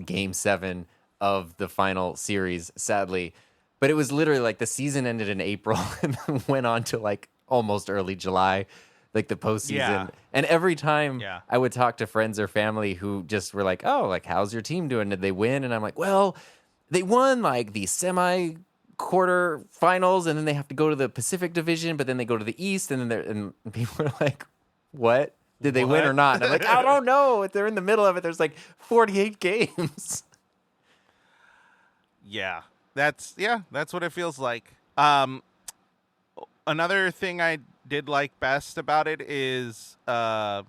game 7 of the final series, sadly. But it was literally like the season ended in April and then went on to like almost early July, like the postseason. Yeah. And every time I would talk to friends or family who just were like, oh, like, how's your team doing? Did they win? And I'm like, well, they won like the semi-quarter finals, and then they have to go to the Pacific Division, but then they go to the East, and then and people are like, what? Did they win or not? And I'm like, I don't know. They're in the middle of it. There's like 48 games. Yeah. That's what it feels like. another thing I did like best about it is I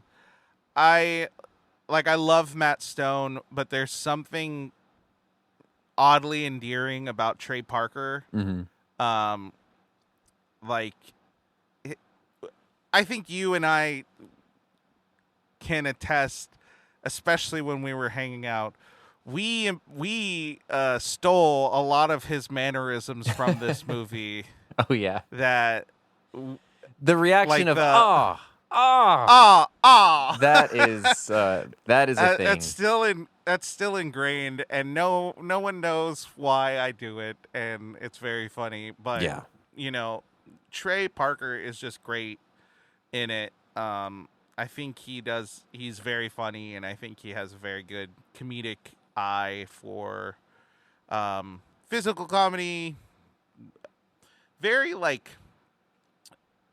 I love Matt Stone, but there's something oddly endearing about Trey Parker. Mm-hmm. Um, like it- I think you and I can attest, especially when we were hanging out. We stole a lot of his mannerisms from this movie. Oh yeah, That the reaction like of the ah. ah. That is a thing. That's still ingrained, and no one knows why I do it, and it's very funny. But Yeah. you know, Trey Parker is just great in it. I think he's very funny, and I think he has a very good comedic eye for physical comedy. Very like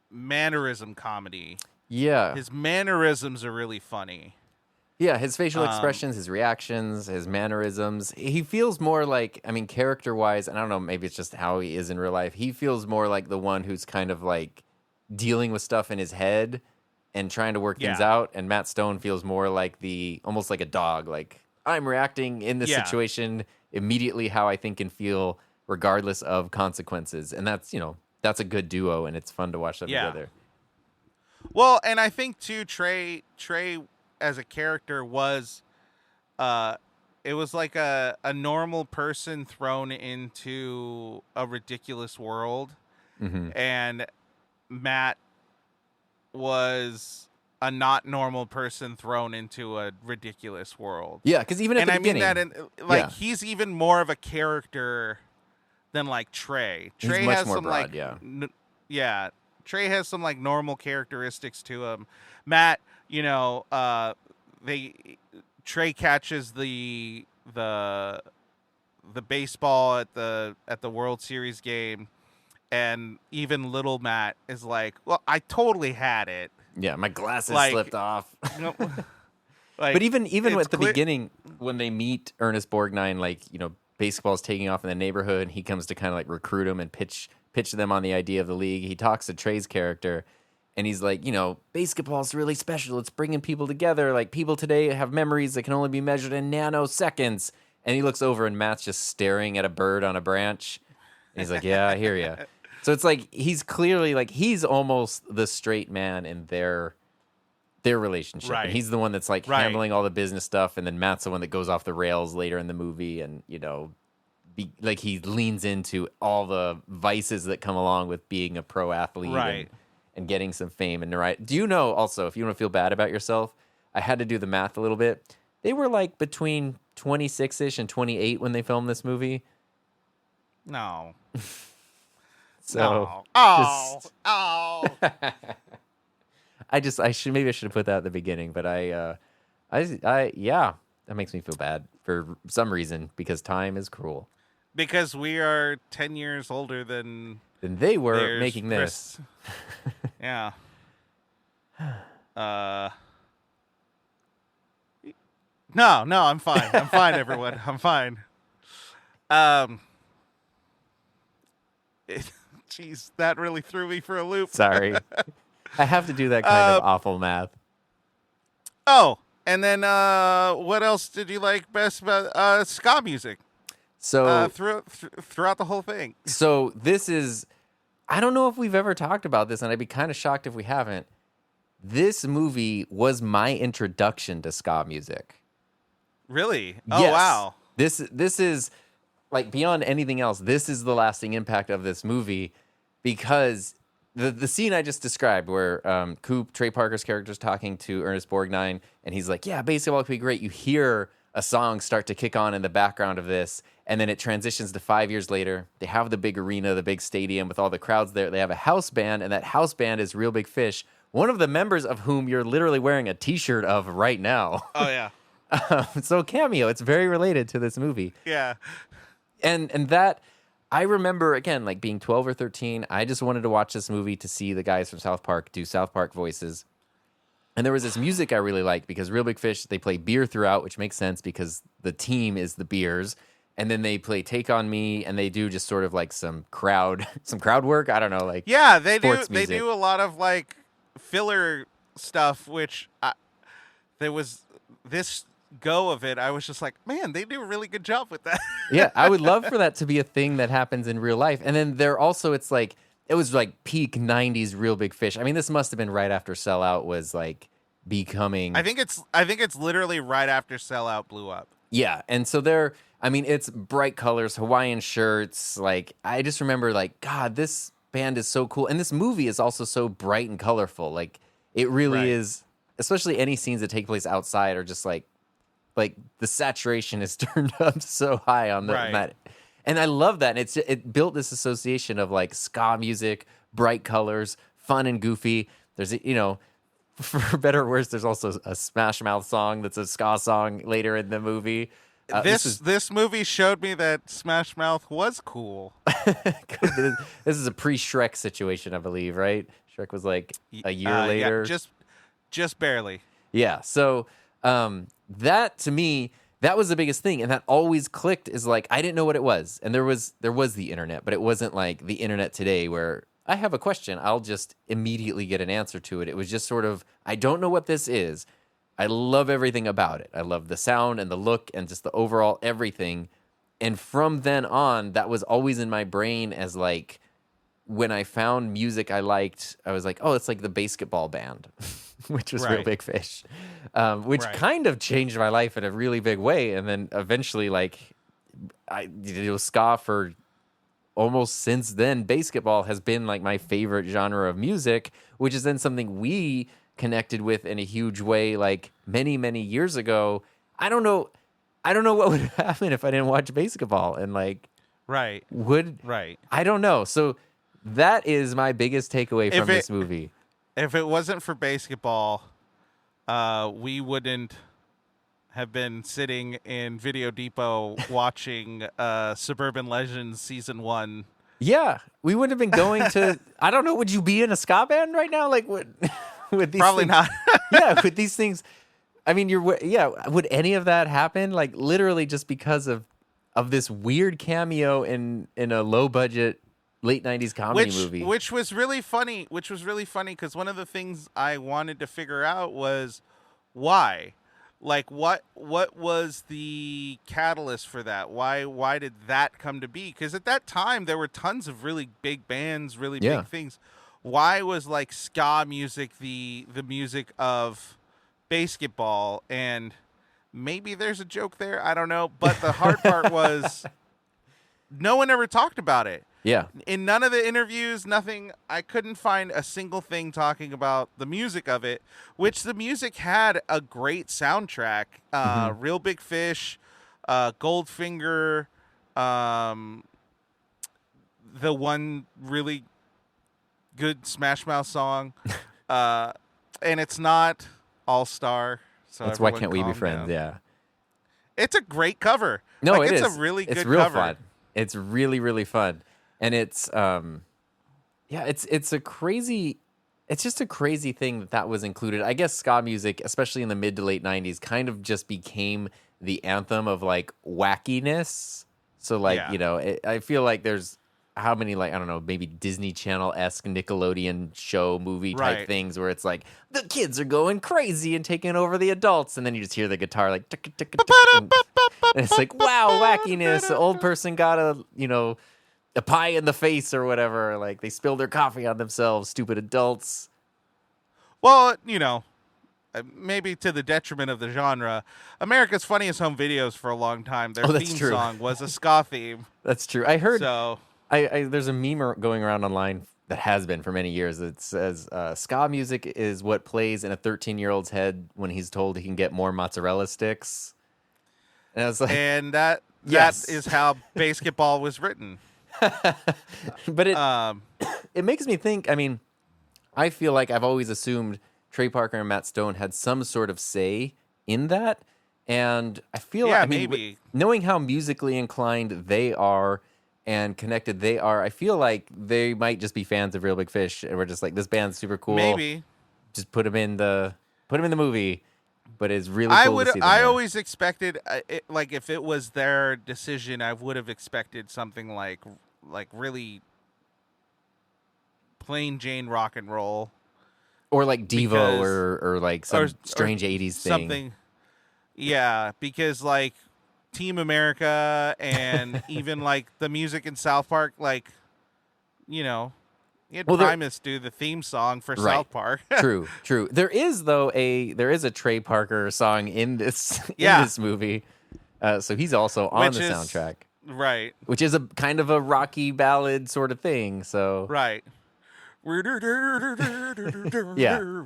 mannerism comedy. Yeah. His mannerisms are really funny. Yeah, his facial expressions, his reactions, his mannerisms. He feels more like, I mean, character-wise, and I don't know, maybe it's just how he is in real life. He feels more like the one who's kind of like dealing with stuff in his head and trying to work things out. And Matt Stone feels more like almost like a dog. Like, I'm reacting in this situation immediately how I think and feel, regardless of consequences. And that's a good duo, and it's fun to watch them together. Well, and I think too, Trey as a character was, it was like a normal person thrown into a ridiculous world, and Matt was a not normal person thrown into a ridiculous world. Yeah, because even at the beginning, I mean that he's even more of a character than like Trey. Trey he's much has more some broad, Trey has some like normal characteristics to him. Matt, Trey catches the baseball at the World Series game, and even little Matt is like, "Well, I totally had it." Yeah, my glasses Like, slipped off. Like, but even at the clear- beginning, when they meet Ernest Borgnine, baseball's taking off in the neighborhood, and he comes to kind of like recruit them and pitch them on the idea of the league. He talks to Trey's character, and he's like, basketball's really special. It's bringing people together. Like, people today have memories that can only be measured in nanoseconds. And he looks over, and Matt's just staring at a bird on a branch. And he's like, yeah, I hear you. So it's like, he's clearly like, he's almost the straight man in their relationship. Right. And he's the one that's like handling all the business stuff. And then Matt's the one that goes off the rails later in the movie. And, he leans into all the vices that come along with being a pro athlete and getting some fame and notoriety. Do you know, also, if you want to feel bad about yourself, I had to do the math a little bit. They were like between 26-ish and 28 when they filmed this movie. No. So no. Oh. I should have put that at the beginning, but that makes me feel bad for some reason, because time is cruel. Because we are 10 years older than they were making this. Yeah. No, I'm fine. I'm fine, everyone. I'm fine. Jeez, that really threw me for a loop. Sorry. I have to do that kind of awful math. Oh, and then what else did you like best about ska music? So throughout the whole thing. So this is, I don't know if we've ever talked about this, and I'd be kind of shocked if we haven't. This movie was my introduction to ska music. Really? Yes. Oh, wow. This is, like, beyond anything else, this is the lasting impact of this movie, because the scene I just described where Coop, Trey Parker's character, is talking to Ernest Borgnine, and he's like, yeah, basketball could be great. You hear a song start to kick on in the background of this, and then it transitions to 5 years later. They have the big arena, the big stadium with all the crowds there. They have a house band, and that house band is Real Big Fish, one of the members of whom you're literally wearing a T-shirt of right now. Oh, yeah. So cameo, it's very related to this movie. Yeah. And that, I remember, again, like being 12 or 13, I just wanted to watch this movie to see the guys from South Park do South Park voices. And there was this music I really liked, because Real Big Fish, they play beer throughout, which makes sense because the team is the Beers. and then they play Take on Me, and they do just sort of like some crowd work. I don't know, like Yeah, they do. sports They music. do a lot of like filler stuff, which there was this go of it. I was just like, man, they do a really good job with that. Yeah, I would love for that to be a thing that happens in real life. And then there also, it's like, it was like peak 90s Real Big Fish. I mean, this must have been right after Sellout was like becoming. I think it's literally right after Sellout blew up. Yeah. And so I mean, it's bright colors, Hawaiian shirts. Like, I just remember, like, God, this band is so cool. And this movie is also so bright and colorful. Like, it really Right. is, especially any scenes that take place outside are just like the saturation is turned up so high on the Right. that, and I love that. And it built this association of like ska music, bright colors, fun and goofy. There's for better or worse, there's also a Smash Mouth song that's a ska song later in the movie. This movie showed me that Smash Mouth was cool. This is a pre-Shrek situation, I believe, right? Shrek was like a year later. Yeah, just barely. Yeah. So that to me, that was the biggest thing, and that always clicked. Is like I didn't know what it was, and there was the internet, but it wasn't like the internet today where I have a question, I'll just immediately get an answer to it. It was just sort of, I don't know what this is. I love everything about it. I love the sound and the look and just the overall everything. And from then on, that was always in my brain as like when I found music I liked, I was like, oh, it's like the BASEketball band, which was Real Right. Big Fish, which Right. kind of changed my life in a really big way. And then eventually, like, I did ska for almost since then. BASEketball has been like my favorite genre of music, which is then something we connected with in a huge way, like many, many years ago. I don't know what would happen if I didn't watch BASEketball, and like, Right. Right. I don't know. So that is my biggest takeaway from this movie. If it wasn't for BASEketball, we wouldn't have been sitting in Video Depot watching Suburban Legends Season 1. Yeah, we wouldn't have been going to. I don't know. Would you be in a ska band right now? Like, what? With these Probably things? not. Yeah, with these things. I mean, would any of that happen? Like, literally, just because of this weird cameo in a low budget late 90s comedy movie. Which was really funny because one of the things I wanted to figure out was why. Like what was the catalyst for that? Why did that come to be? Because at that time there were tons of really big bands, really big things. Why was like ska music the music of BASEketball? And maybe there's a joke there, I don't know. But the hard part was no one ever talked about it. Yeah. In none of the interviews, nothing. I couldn't find a single thing talking about the music of it, which the music had a great soundtrack. Real Big Fish, Goldfinger, the one really good Smash Mouth song. And it's not All Star. So That's Why everyone Can't We Be calm Friends? down. Yeah. It's a great cover. No, like, it's a really good it's real cover. fun. It's really, really fun. And it's it's a crazy, it's just a crazy thing that was included. I guess ska music, especially in the mid to late 90s, kind of just became the anthem of like wackiness. So like, I feel like there's how many, like, I don't know, maybe Disney Channel-esque Nickelodeon show movie type things where it's like the kids are going crazy and taking over the adults, and then you just hear the guitar like tick, tick, tick, tick, and it's like, wow, wackiness. The old person got a pie in the face or whatever. Like they spilled their coffee on themselves, stupid adults. Well, maybe to the detriment of the genre, America's Funniest Home Videos for a long time, their theme song was a ska theme. That's true. I heard. So there's a meme going around online that has been for many years that says ska music is what plays in a 13-year-old's head when he's told he can get more mozzarella sticks. And I was like, and that is how BASEketball was written. But it makes me think. I mean, I feel like I've always assumed Trey Parker and Matt Stone had some sort of say in that, and I feel like, maybe knowing how musically inclined they are and connected they are, I feel like they might just be fans of Real Big Fish, and we're just like, this band's super cool. Maybe just put them in the movie. but it's really cool to see them I there. always expected like if it was their decision, I would have expected something like really plain Jane rock and roll, Or like Devo because or like or some strange 80s thing. something. Yeah, because like Team America and even like the music in South Park, like, you know, you had Well, Primus do the theme song for Right. South Park. True. There is though there is a Trey Parker song in this Yeah. in this movie. So he's also on Which the is- soundtrack, Right, which is a kind of a rocky ballad sort of thing. So right. Yeah.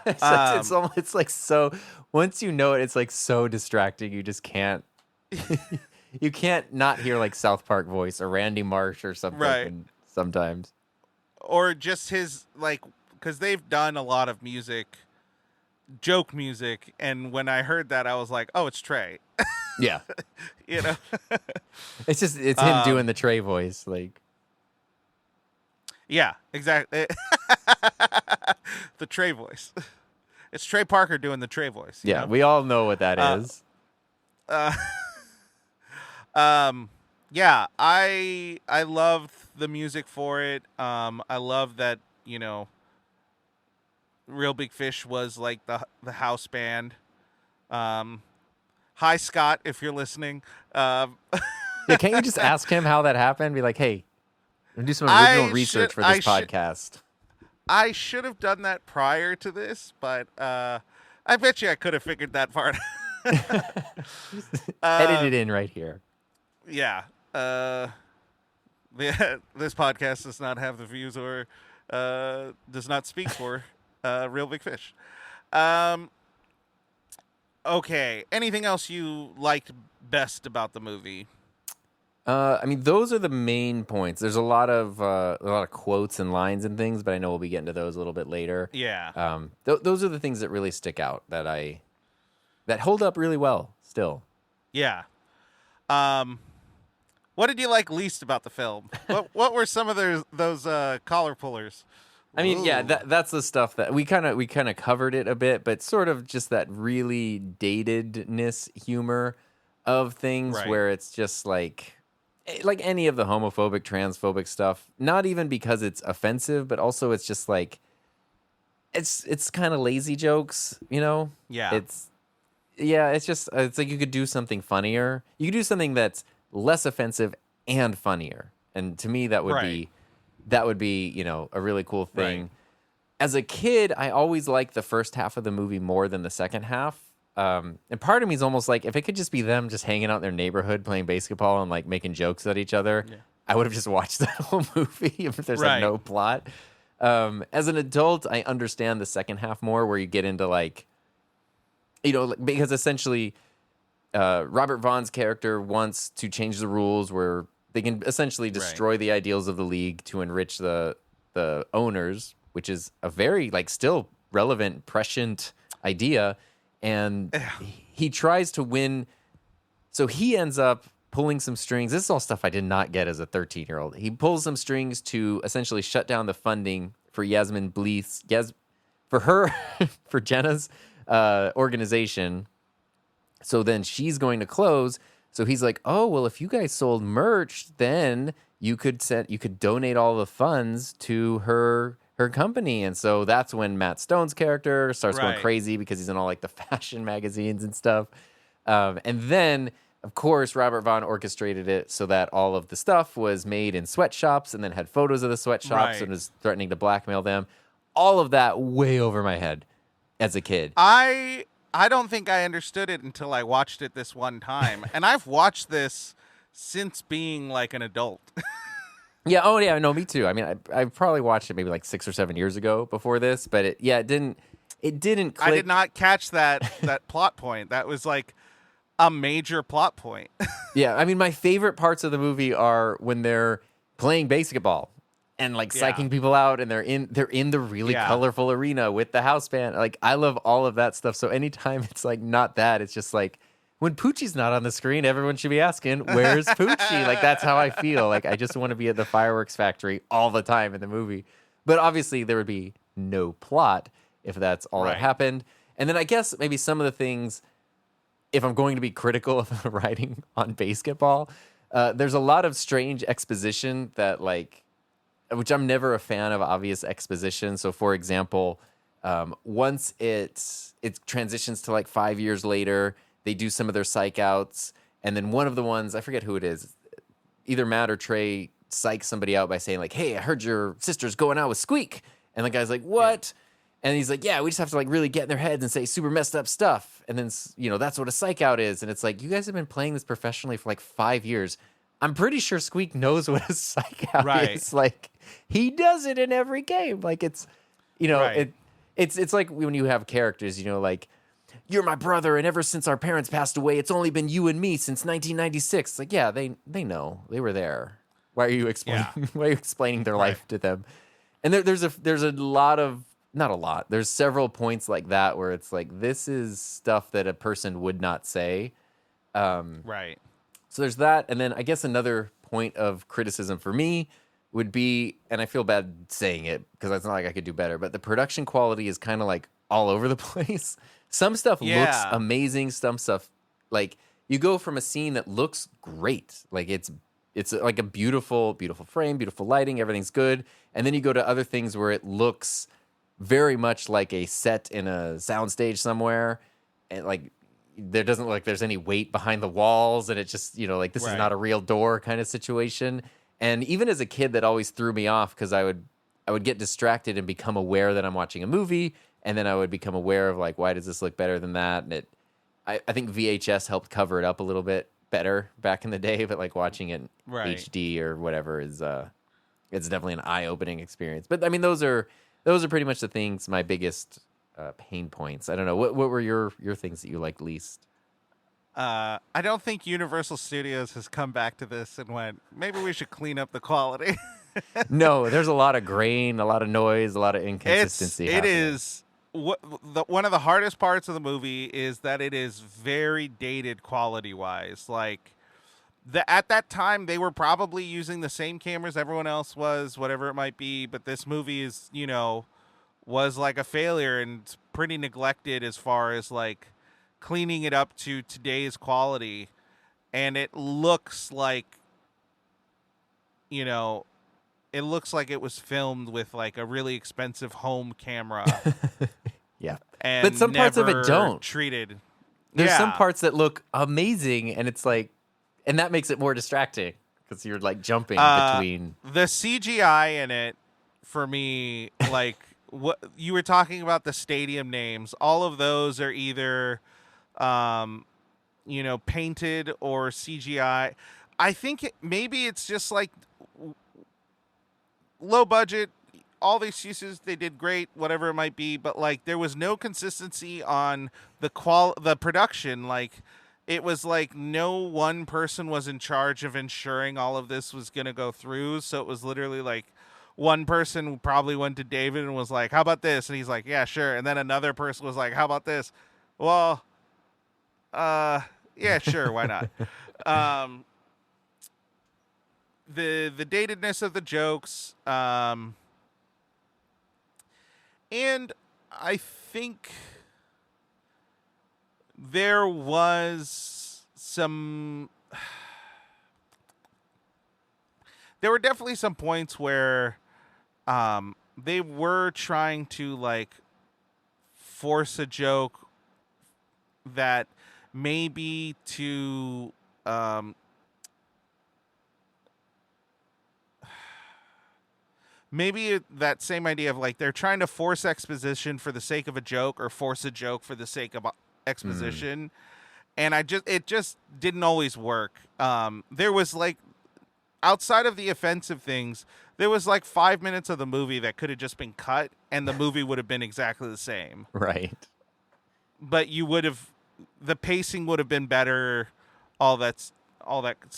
It's like so once you know it, it's like so distracting. You just can't you can't not hear like South Park voice or Randy Marsh or something Right. sometimes. Or just his, like, because they've done a lot of music, joke music, and when I heard that, I was like, oh, it's Trey. Yeah. You know? It's him doing the Trey voice, like Yeah, exactly. The Trey voice. It's Trey Parker doing the Trey voice. you yeah, know? we all know what that is. Yeah, I loved the music for it. I love that, you know, Real Big Fish was like the house band. Hi Scott, if you're listening. Yeah, can't you just ask him how that happened? Be like, hey, do some original research for this podcast. I should have done that prior to this, but I bet you I could have figured that part Edit it in right here. Yeah. This podcast does not have the views or does not speak for Real Big Fish. Okay. Anything else you liked best about the movie? I mean, those are the main points. There's a lot of quotes and lines and things, but I know we'll be getting to those a little bit later. Yeah. Those are the things that really stick out that hold up really well still. Yeah. What did you like least about the film? What were some of those collar pullers? I mean, Ooh. yeah, that's the stuff that we kind of covered it a bit, but sort of just that really datedness humor of things Right. where it's just like any of the homophobic, transphobic stuff. Not even because it's offensive, but also it's just like it's kind of lazy jokes, you know? Yeah. It's like you could do something funnier. You could do something that's less offensive and funnier. And to me, that would be, you know, a really cool thing. Right. As a kid, I always liked the first half of the movie more than the second half. And part of me is almost like, if it could just be them just hanging out in their neighborhood playing basketball and like making jokes at each other, I would have just watched that whole movie if there's like no plot. As an adult, I understand the second half more, where you get into like, you know, because essentially Robert Vaughn's character wants to change the rules where they can essentially destroy the ideals of the league to enrich the owners, which is a very like still relevant, prescient idea. And he tries to win. So he ends up pulling some strings. This is all stuff I did not get as a 13-year-old. He pulls some strings to essentially shut down the funding for Yasmin Bleeth's, for Jenna's organization. So then she's going to close. So he's like, oh, well, if you guys sold merch, then you could donate all the funds to her company. And so that's when Matt Stone's character starts going crazy because he's in all like the fashion magazines and stuff. And then, of course, Robert Vaughn orchestrated it so that all of the stuff was made in sweatshops and then had photos of the sweatshops and was threatening to blackmail them. All of that way over my head as a kid. I don't think I understood it until I watched it this one time. And I've watched this since being like an adult. Yeah. Oh, yeah. No, me too. I mean, I probably watched it maybe like 6 or 7 years ago before this, but it didn't click. I did not catch that plot point. That was like a major plot point. Yeah. I mean, my favorite parts of the movie are when they're playing basketball and like psyching people out, and they're in the really colorful arena with the house band. Like, I love all of that stuff. So anytime it's like not that, it's just like, when Poochie's not on the screen, everyone should be asking, where's Poochie? Like, that's how I feel. Like, I just want to be at the fireworks factory all the time in the movie. But obviously, there would be no plot if that's all that happened. And then I guess maybe some of the things, if I'm going to be critical of the writing on BASEketball, there's a lot of strange exposition that like, which I'm never a fan of obvious exposition. So for example, once it transitions to like 5 years later, they do some of their psych outs. And then one of the ones, I forget who it is, either Matt or Trey psych somebody out by saying like, hey, I heard your sister's going out with Squeak. And the guy's like, what? Yeah. And he's like, yeah, we just have to like really get in their heads and say super messed up stuff. And then, that's what a psych out is. And it's like, you guys have been playing this professionally for like 5 years. I'm pretty sure Squeak knows what a psych out is. Like, he does it in every game. Like, it's, it's like when you have characters, like, you're my brother, and ever since our parents passed away, it's only been you and me since 1996. It's like, yeah, they know. They were there. Why are you explaining? Yeah. Why are you explaining their life to them? And there's a lot of, not a lot. There's several points like that where it's like, this is stuff that a person would not say. Right. So there's that. And then I guess another point of criticism for me would be, and I feel bad saying it because it's not like I could do better, but the production quality is kind of like all over the place. Some stuff looks amazing. Some stuff, like, you go from a scene that looks great. Like, it's like a beautiful, beautiful frame, beautiful lighting, everything's good. And then you go to other things where it looks very much like a set in a soundstage somewhere. And, like, there doesn't look like there's any weight behind the walls. And it just, like, this is not a real door kind of situation. And even as a kid, that always threw me off because I would get distracted and become aware that I'm watching a movie. And then I would become aware of, like, why does this look better than that? And I think VHS helped cover it up a little bit better back in the day, but, like, watching it in HD or whatever is it's definitely an eye-opening experience. But, I mean, those are pretty much the things, my biggest pain points. I don't know. What were your things that you liked least? I don't think Universal Studios has come back to this and went, maybe we should clean up the quality. No, there's a lot of grain, a lot of noise, a lot of inconsistency. It is. One of the hardest parts of the movie is that it is very dated quality-wise. Like, at that time, they were probably using the same cameras everyone else was, whatever it might be. But this movie is, was like a failure and pretty neglected as far as, like, cleaning it up to today's quality. And it looks like, it looks like it was filmed with, like, a really expensive home camera. Yeah. But some parts of it don't. Treated. There's some parts that look amazing, and it's like, and that makes it more distracting because you're, like, jumping between. The CGI in it, for me, like, what you were talking about, the stadium names, all of those are either, painted or CGI. I think maybe it's just, like, low budget, all the excuses, they did great, whatever it might be, but, like, there was no consistency on the production. Like, it was like no one person was in charge of ensuring all of this was going to go through. So it was literally like one person probably went to David and was like, how about this? And he's like, yeah, sure. And then another person was like, how about this? Well, yeah, sure. Why not? The datedness of the jokes, and I think there was there were definitely some points where they were trying to, like, force a joke that maybe to maybe that same idea of, like, they're trying to force exposition for the sake of a joke or force a joke for the sake of exposition. And it just didn't always work. There was, like, outside of the offensive things, there was like 5 minutes of the movie that could have just been cut and the movie would have been exactly the same. Right. But the pacing would have been better, all that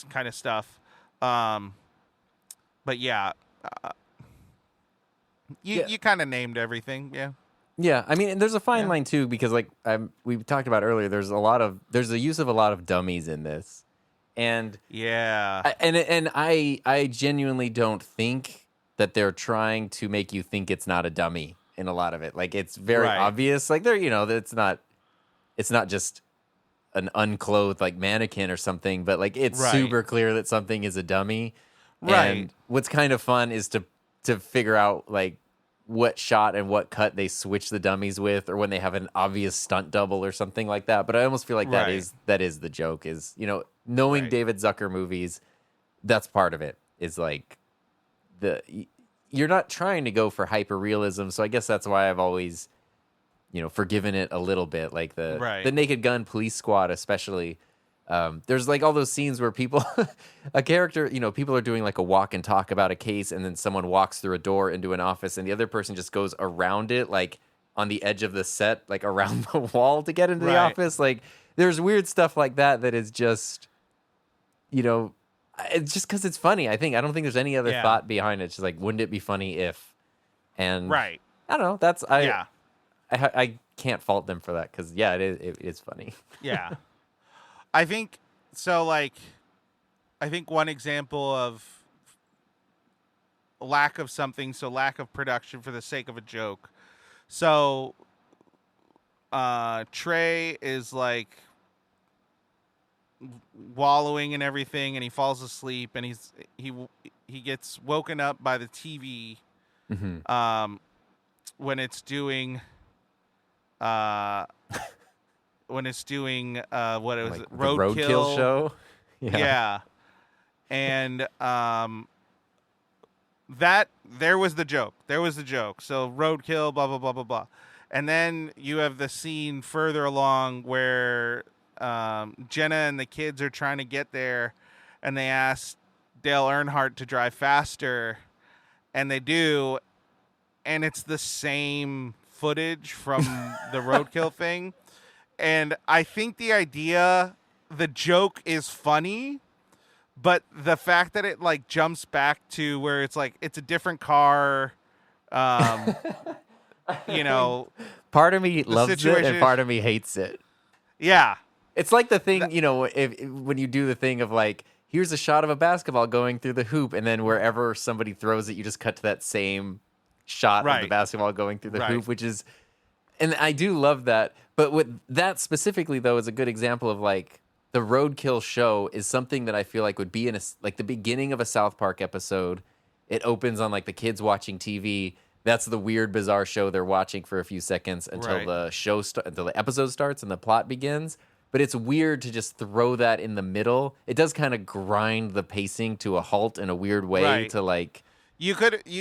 kind of stuff. But yeah, you kind of named everything. Yeah. Yeah, I mean, and there's a fine line too, because, like, we talked about earlier, there's a use of a lot of dummies in this, and I genuinely don't think that they're trying to make you think it's not a dummy, in a lot of it. Like it's very Right. obvious. Like it's not just an unclothed like mannequin or something, but like it's Right. super clear that something is a dummy. Right. And what's kind of fun is to figure out like what shot and what cut they switch the dummies with, or when they have an obvious stunt double or something like that. But I almost feel like that is the joke, is, knowing Right. David Zucker movies, that's part of it, is like you're not trying to go for hyper realism. So I guess that's why I've always, forgiven it a little bit. Like the Naked Gun Police Squad, especially. There's like all those scenes where people, a character, people are doing like a walk and talk about a case, and then someone walks through a door into an office, and the other person just goes around it, like on the edge of the set, like around the wall to get into the office. Like there's weird stuff like that is just, it's just because it's funny. I don't think there's any other thought behind it. It's just like, wouldn't it be funny if? And I don't know. That's I can't fault them for that, because it is funny. Yeah. I think so. Like, I think one example of lack of something, so lack of production for the sake of a joke. So, Trey is like wallowing and everything, and he falls asleep, and he gets woken up by the TV, when it's doing, what is Like it? the Roadkill show. Yeah. And that there was the joke. So Roadkill, blah blah blah blah blah. And then you have the scene further along where Jenna and the kids are trying to get there, and they ask Dale Earnhardt to drive faster, and they do, and it's the same footage from the Roadkill thing. And I think the joke is funny, but the fact that it like jumps back to where it's like it's a different car, part of me loves it and part of me hates it. Yeah, it's like the thing, when you do the thing of like, here's a shot of a basketball going through the hoop, and then wherever somebody throws it, you just cut to that same shot of the basketball going through the hoop, which is, and I do love that. But with that specifically, though, is a good example of like the Roadkill show is something that I feel like would be in like the beginning of a South Park episode. It opens on like the kids watching TV. That's the weird, bizarre show they're watching for a few seconds until until the episode starts and the plot begins. But it's weird to just throw that in the middle. It does kind of grind the pacing to a halt in a weird way to like. The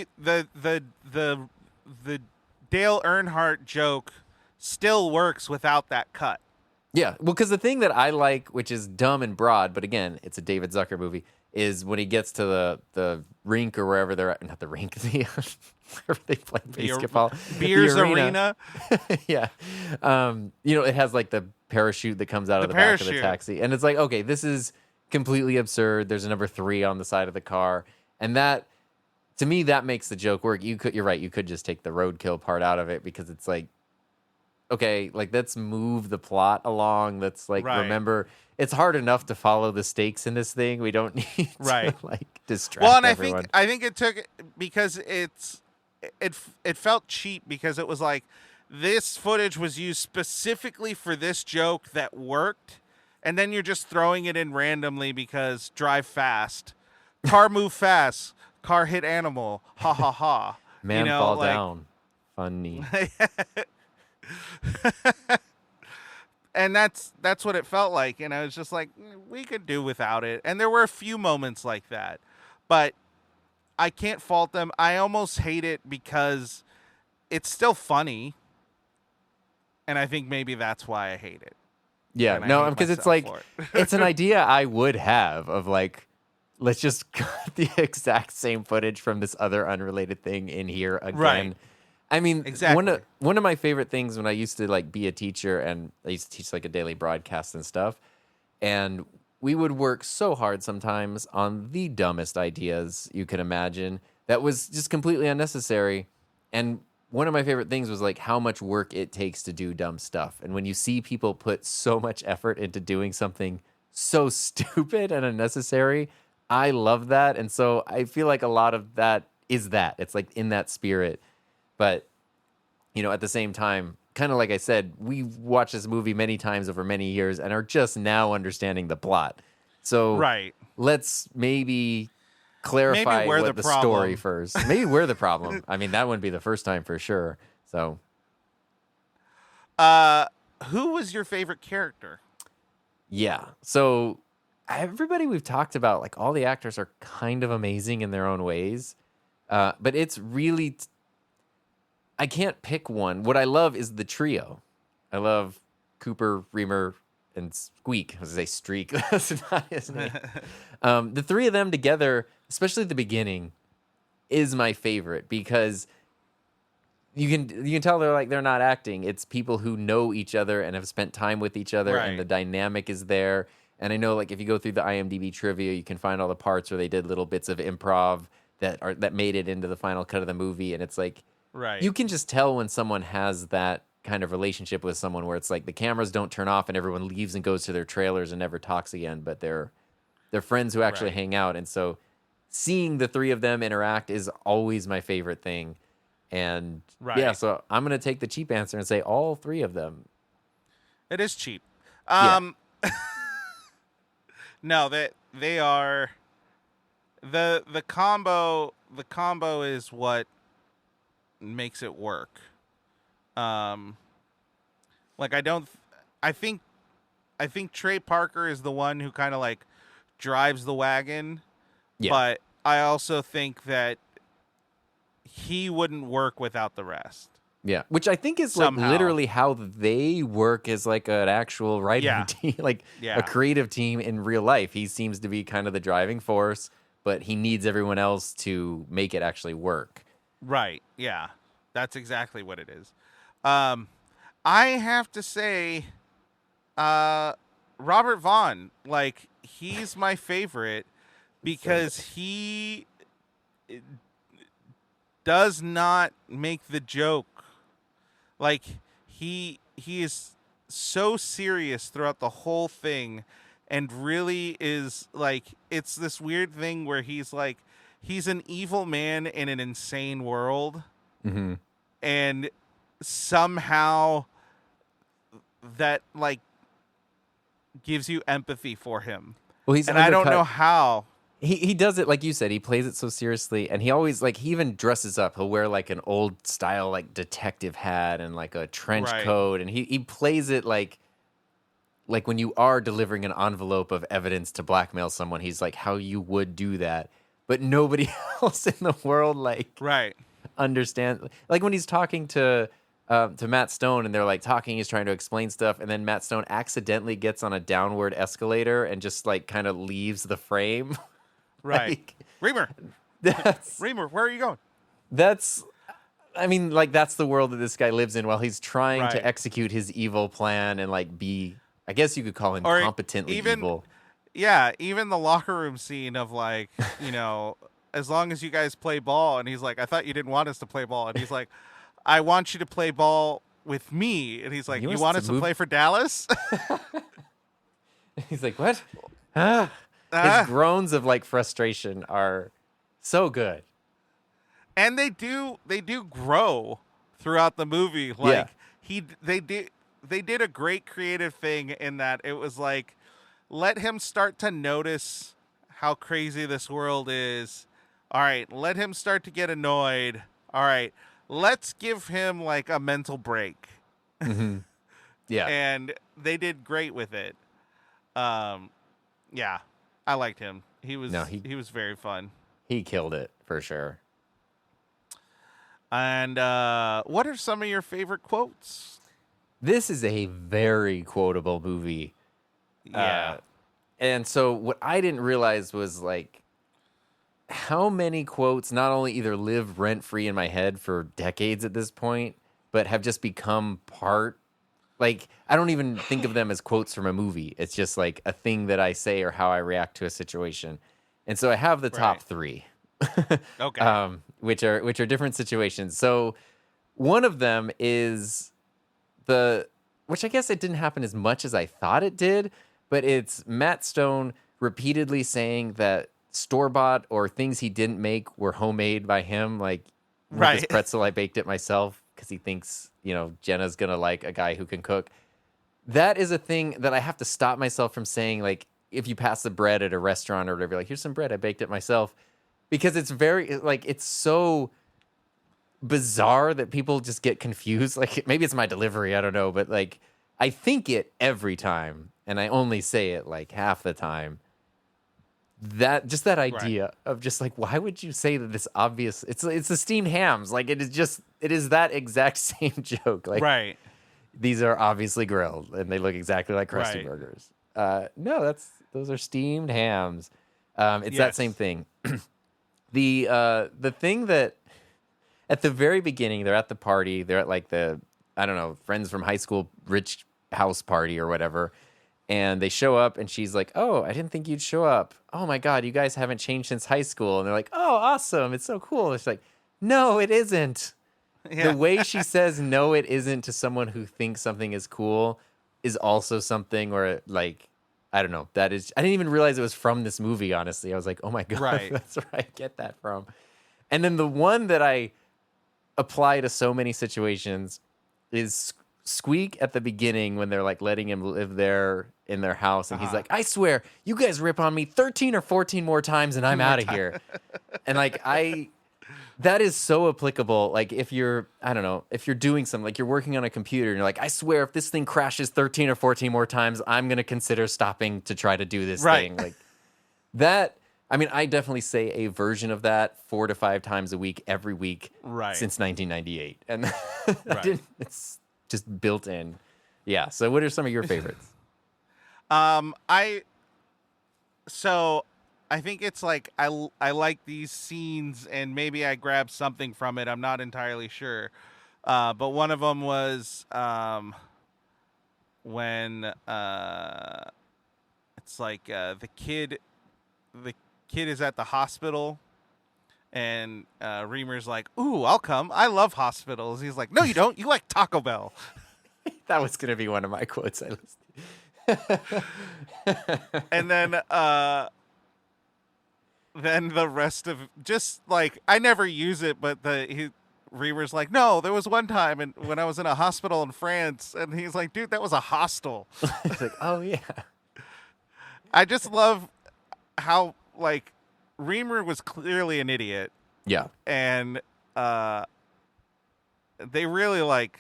Dale Earnhardt joke still works without that cut. Yeah, well, because the thing that I like, which is dumb and broad, but again, it's a David Zucker movie, is when he gets to the rink or wherever they're at, not the rink, wherever they play basketball. Beers Arena. Yeah. It has like the parachute that comes out of the back of the taxi. And it's like, okay, this is completely absurd. There's a number 3 on the side of the car. And that, to me, that makes the joke work. You're right, you could just take the Roadkill part out of it, because it's like, okay, like let's move the plot along. Let's like remember, it's hard enough to follow the stakes in this thing. We don't need to like distract. Well, and everyone. I think it took, because it felt cheap, because it was like this footage was used specifically for this joke that worked, and then you're just throwing it in randomly because drive fast, car move fast, car hit animal, ha ha ha. Man fall down, funny. And that's what it felt like, and I was just like, we could do without it. And there were a few moments like that, but I can't fault them. I almost hate it because it's still funny, and I think maybe that's why I hate it. Yeah, no, because it's like it's an idea I would have of like, let's just cut the exact same footage from this other unrelated thing in here again. Right. I mean, exactly. One of my favorite things when I used to like be a teacher, and I used to teach like a daily broadcast and stuff, and we would work so hard sometimes on the dumbest ideas you could imagine that was just completely unnecessary. And one of my favorite things was like how much work it takes to do dumb stuff. And when you see people put so much effort into doing something so stupid and unnecessary, I love that. And so I feel like a lot of that is that. It's like in that spirit. But at the same time, kind of like I said, we've watched this movie many times over many years and are just now understanding the plot. So Right. let's maybe Maybe clarify we're what the the story problem. first. Maybe we're the problem. I mean, that wouldn't be the first time for sure. So Who was your favorite character? yeah. So everybody we've talked about, like all the actors are kind of amazing in their own ways. But it's really, I can't pick one. What I love is the trio. I love Cooper, Reamer, and Squeak. I was going to say Streak. That's not his name. The three of them together, especially at the beginning, is my favorite because you can tell they're not acting. It's people who know each other and have spent time with each other, and Right. the dynamic is there. And I know, like, if you go through the IMDb trivia, you can find all the parts where they did little bits of improv that made it into the final cut of the movie. And it's like, Right. you can just tell when someone has that kind of relationship with someone where it's like the cameras don't turn off and everyone leaves and goes to their trailers and never talks again, but they're friends who actually Right. hang out. And so seeing the three of them interact is always my favorite thing. And yeah, Right. so I'm going to take the cheap answer and say all three of them. It is cheap. Yeah. No, they are the combo. The combo is what makes it work. Like I think Trey Parker is the one who kind of like drives the wagon, Yeah. but I also think that he wouldn't work without the rest. Yeah, which I think is like Somehow. literally how they work as like an actual writing Yeah. team, like Yeah. a creative team in real life. He seems to be kind of the driving force, but he needs everyone else to make it actually work. Right. Yeah. That's exactly what it is. I have to say, Robert Vaughn, like, he's my favorite because he does not make the joke. Like, he is so serious throughout the whole thing and really is like, it's this weird thing where he's like, he's an evil man in an insane world. Mm-hmm. And somehow that like gives you empathy for him. Well, he's And I don't undercut- know how. He does it like you said. He plays it so seriously, and he always like he even dresses up. He'll wear like an old style like detective hat and like a trench Right. coat, and he plays it like when you are delivering an envelope of evidence to blackmail someone. He's like how you would do that, but nobody else in the world like Right. understand. Like when he's talking to Matt Stone and they're like talking, he's trying to explain stuff, and then Matt Stone accidentally gets on a downward escalator and just like kind of leaves the frame. Right. Like, Reamer, that's where are you going? I mean, like that's the world that this guy lives in while he's trying Right. to execute his evil plan and like be, I guess you could call him Or competently even- evil. Yeah, even the locker room scene of like, as long as you guys play ball, and he's like, I thought you didn't want us to play ball, and he's like, I want you to play ball with me, and he's like, You you want us want to us to move- play for Dallas? He's like, what? Ah. His groans of like frustration are so good. And they do grow throughout the movie. Like they did a great creative thing in that it was like, let him start to notice how crazy this world is. All right, let him start to get annoyed. All right, let's give him like a mental break. Mm-hmm. Yeah. And they did great with it. Yeah, I liked him. He was very fun. He killed it for sure. And what are some of your favorite quotes? This is a very quotable movie. Yeah. And so what I didn't realize was like how many quotes not only either live rent free in my head for decades at this point, but have just become part. Like, I don't even think of them as quotes from a movie. It's just like a thing that I say or how I react to a situation. And so I have the top three. Okay. Which are different situations. So one of them is which I guess it didn't happen as much as I thought it did, but it's Matt Stone repeatedly saying that store-bought or things he didn't make were homemade by him. Like, with this Right. pretzel, I baked it myself. because he thinks, Jenna's going to like a guy who can cook. That is a thing that I have to stop myself from saying, like, if you pass the bread at a restaurant or whatever, like, here's some bread, I baked it myself. Because it's very, like, it's so bizarre that people just get confused. Like, maybe it's my delivery, I don't know. But, like, I think it every time, and I only say it, like, half the time. That idea of just, like, why would you say that this obvious, it's the steamed hams. Like, it is that exact same joke. Like, right. These are obviously grilled, and they look exactly like Krusty Right. Burgers. No, those are steamed hams. It's that same thing. The thing that at the very beginning, they're at the party. They're at like the, I don't know, friends from high school rich house party or whatever. And they show up, and she's like, "Oh, I didn't think you'd show up. Oh my God, you guys haven't changed since high school." And they're like, "Oh, awesome. It's so cool." And she's like, "No, it isn't." Yeah. The way she says no, it isn't to someone who thinks something is cool is also something where, like, I don't know. I didn't even realize it was from this movie, honestly. I was like, oh my God, right. That's where I get that from. And then the one that I apply to so many situations is Squeak at the beginning when they're like letting him live there in their house. And he's like, "I swear, you guys rip on me 13 or 14 more times and I'm out of here." And like, that is so applicable. Like if you're, I don't know, if you're doing something, like you're working on a computer and you're like, "I swear if this thing crashes 13 or 14 more times, I'm going to consider stopping to try to do this thing." Like that, I mean, I definitely say a version of that 4 to 5 times a week, every week since 1998. And it's just built in. Yeah. So what are some of your favorites? I think it's like I like these scenes, and maybe I grabbed something from it. I'm not entirely sure. But one of them was when it's like the kid is at the hospital, and Reamer's like, "Ooh, I'll come. I love hospitals." He's like, "No, you don't. You like Taco Bell." That was going to be one of my quotes I listed. And then the rest of just like, I never use it, but Reamer's like, "No, there was one time and when I was in a hospital in France," and he's like, "Dude, that was a hostel." It's like, oh yeah. I just love how like Reamer was clearly an idiot. Yeah. And they really like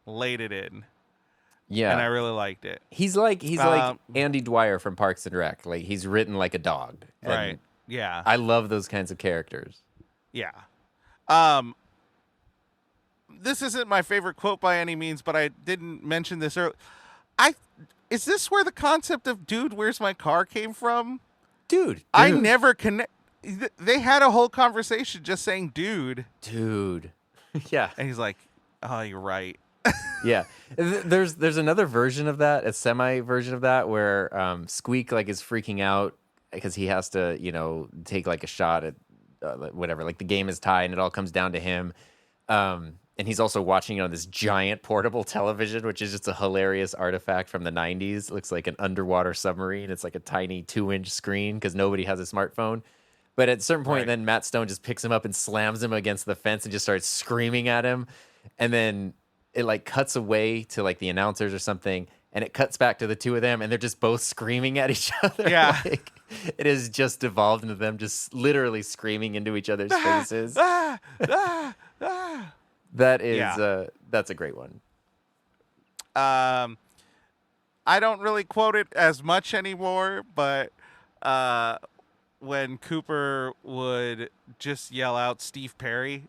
laid it in. Yeah. And I really liked it. He's like Andy Dwyer from Parks and Rec. Like he's written like a dog. Right. Yeah. I love those kinds of characters. Yeah. This isn't my favorite quote by any means, but I didn't mention this earlier. Is this where the concept of "dude, where's my car" came from? Dude. I never connect. They had a whole conversation just saying "dude." Dude. Yeah. And he's like, "Oh, you're right." Yeah. There's another version of that, a semi version of that, where Squeak like is freaking out because he has to, take like a shot at whatever. Like the game is tied and it all comes down to him. And he's also watching it on this giant portable television, which is just a hilarious artifact from the 90s. It looks like an underwater submarine. It's like a tiny 2-inch screen because nobody has a smartphone. But at a certain point, then Matt Stone just picks him up and slams him against the fence and just starts screaming at him. And then it like cuts away to like the announcers or something. And it cuts back to the two of them, and they're just both screaming at each other. Yeah. Like, it has just evolved into them just literally screaming into each other's faces. That is, that's a great one. I don't really quote it as much anymore, but when Cooper would just yell out Steve Perry,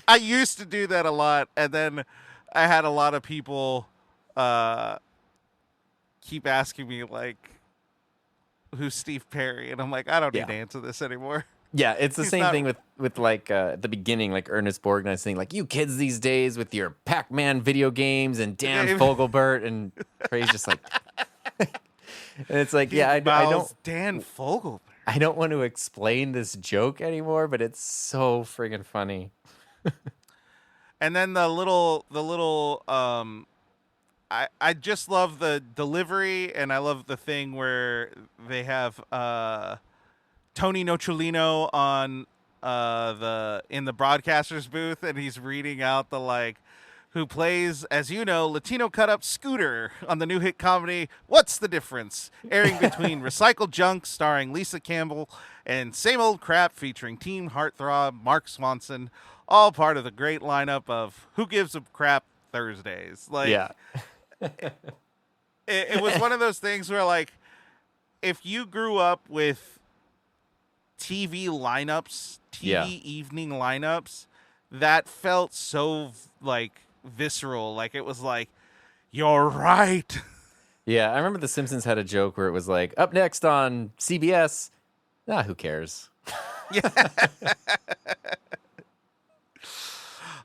I used to do that a lot, and then I had a lot of people keep asking me like, "Who's Steve Perry?" And I'm like, I don't need to answer this anymore. Yeah, it's the same thing with like at the beginning, like Ernest Borgnine saying like, "You kids these days with your Pac-Man video games and Dan Fogelbert," and Trey's just like, and it's like, I don't Dan Fogelbert. I don't want to explain this joke anymore, but it's so friggin' funny. And then the little I just love the delivery, and I love the thing where they have Tony Nocelino on the broadcaster's booth, and he's reading out the like, who plays, as you know, Latino cut-up Scooter on the new hit comedy What's the Difference, airing between Recycled Junk starring Lisa Campbell and Same Old Crap featuring teen heartthrob Mark Swanson, all part of the great lineup of Who Gives a Crap Thursdays. Like, Yeah. it was one of those things where, like, if you grew up with TV lineups, evening lineups, that felt so, like, visceral. Like, it was like, you're right. Yeah, I remember The Simpsons had a joke where it was like, up next on CBS, who cares? Yeah.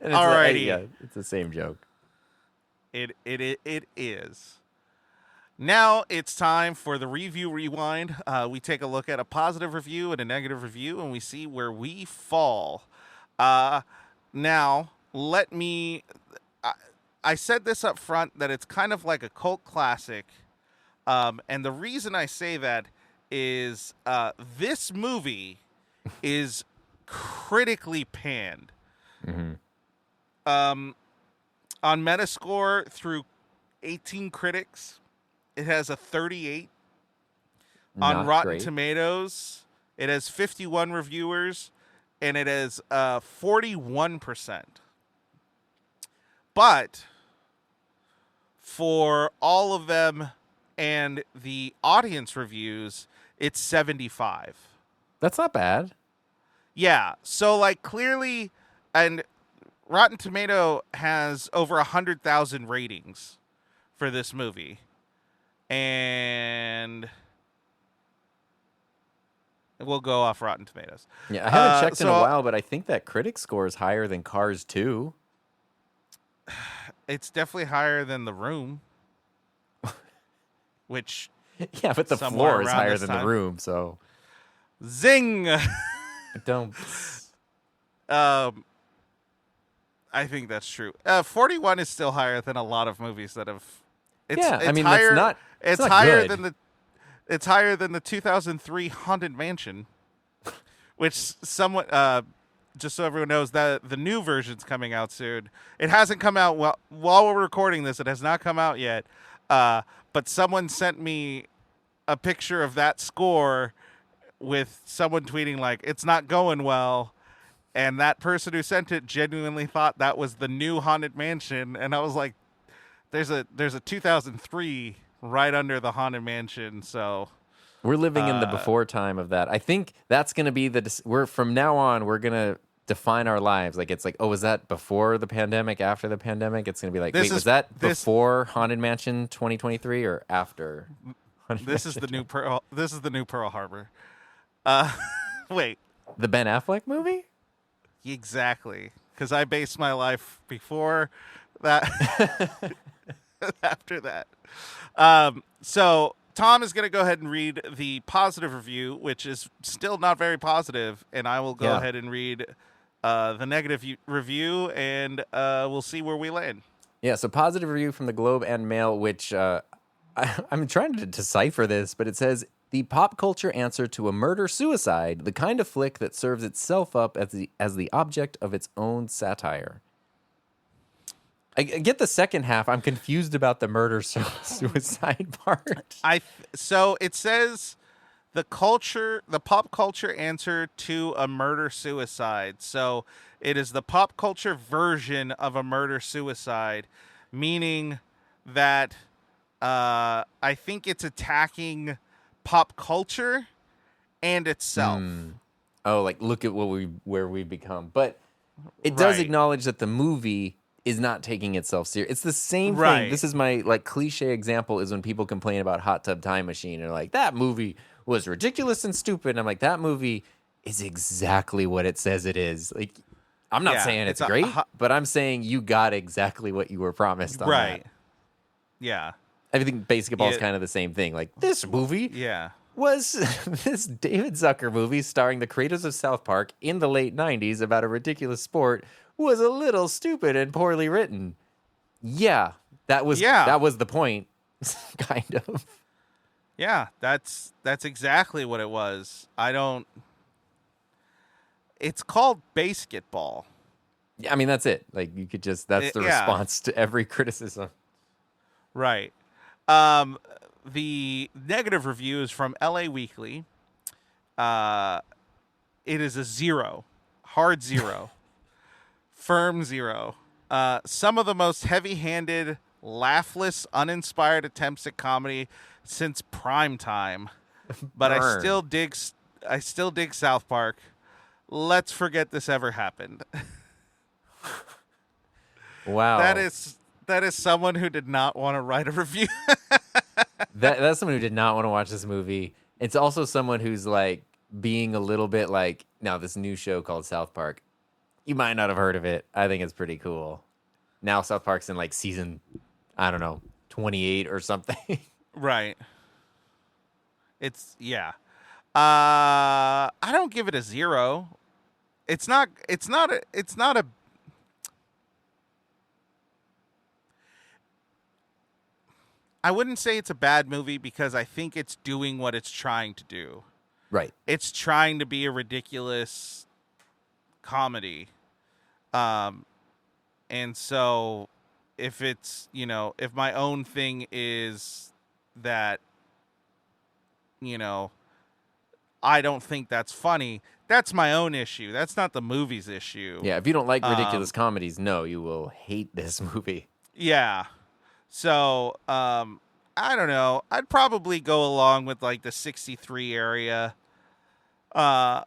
And Alrighty. Yeah, it's the same joke. It is. Now it's time for the review rewind. We take a look at a positive review and a negative review, and we see where we fall. Now, let me... I said this up front, that it's kind of like a cult classic. And the reason I say that is this movie is critically panned. Mm-hmm. On Metascore, through 18 critics, it has a 38. On Rotten Tomatoes, it has 51 reviewers, and it has 41%. But for all of them and the audience reviews, it's 75. That's not bad. Yeah. So, like, clearly, and Rotten Tomato has over 100,000 ratings for this movie. And we'll go off Rotten Tomatoes. Yeah, I haven't checked in a while, but I think that critic score is higher than Cars 2. It's definitely higher than The Room, which... Yeah, but the floor is higher than The Room, so... Zing! Don't... I think that's true. 41 is still higher than a lot of movies that have... It's higher, it's higher good. than the... It's higher than the 2003 Haunted Mansion, which somewhat... just so everyone knows, that the new version's coming out soon. It hasn't come out while we're recording this. It has not come out yet. But someone sent me a picture of that score with someone tweeting like, it's not going well. And that person who sent it genuinely thought that was the new Haunted Mansion. And I was like, there's a 2003 right under the Haunted Mansion. So we're living in the before time of that. I think that's going to be from now on, we're going to define our lives. Like, it's like, oh, was that before the pandemic, after the pandemic? It's going to be like, was that before Haunted Mansion 2023 or after? This is the new Pearl Harbor. Wait. The Ben Affleck movie? Exactly. Because I based my life before that, after that. So Tom is going to go ahead and read the positive review, which is still not very positive, and I will go ahead and read the negative review, and we'll see where we land. Yeah, so positive review from the Globe and Mail, which I'm trying to decipher this, but it says, the pop culture answer to a murder-suicide, the kind of flick that serves itself up as the object of its own satire. I get the second half. I'm confused about the murder-suicide part. So it says the pop culture answer to a murder-suicide. So it is the pop culture version of a murder-suicide, meaning that I think it's attacking pop culture and itself. Oh, like, look at where we've become. But it does acknowledge that the movie is not taking itself serious. It's the same thing. This is my like cliche example is when people complain about Hot Tub Time Machine and like, that movie was ridiculous and stupid. And I'm like, that movie is exactly what it says it is. Like, I'm not saying it's great, but I'm saying you got exactly what you were promised on that. Yeah. I think BASEketball is kind of the same thing. Like, this movie was this David Zucker movie starring the creators of South Park in the late 90s about a ridiculous sport was a little stupid and poorly written. Yeah, that was the point, kind of. Yeah, that's exactly what it was. It's called BASEketball. Yeah, I mean, that's it. Like, you could just, that's the Yeah, response to every criticism. right. The negative review is from LA Weekly. Uh, it is a 0, hard 0, firm 0. Some of the most heavy-handed, laughless, uninspired attempts at comedy since prime time. But Burn. I still dig South Park. Let's forget this ever happened. That Wow. is that is someone who did not want to write a review. That's someone who did not want to watch this movie. It's also someone who's like being a little bit like, now this new show called South Park. You might not have heard of it. I think it's pretty cool. Now South Park's in like season, I don't know, 28 or something. Right. It's yeah. I don't give it a 0. It's not a I wouldn't say it's a bad movie because I think it's doing what it's trying to do. Right. It's trying to be a ridiculous comedy. Um and so if it's, if my own thing is that, you know, I don't think that's funny, that's my own issue. That's not the movie's issue. Yeah, if you don't like ridiculous Um comedies, no, you will hate this movie. yeah. So, I don't know. I'd probably go along with like the 63 area. Uh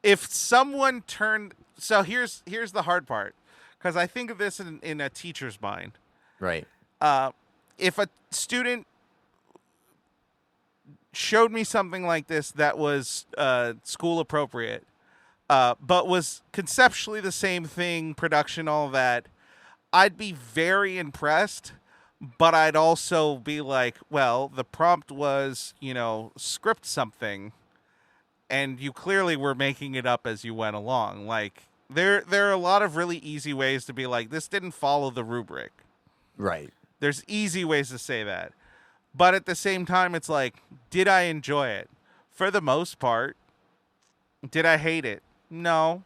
if someone turned so here's the hard part, cuz I think of this in a teacher's mind. Right. Uh if a student showed me something like this that was school appropriate, but was conceptually the same thing, production, all that, I'd be very impressed. But I'd also be like, well, the prompt was, script something, and you clearly were making it up as you went along. Like, there are a lot of really easy ways to be like, this didn't follow the rubric. Right. There's easy ways to say that. But at the same time, it's like, did I enjoy it? For the most part. Did I hate it? No.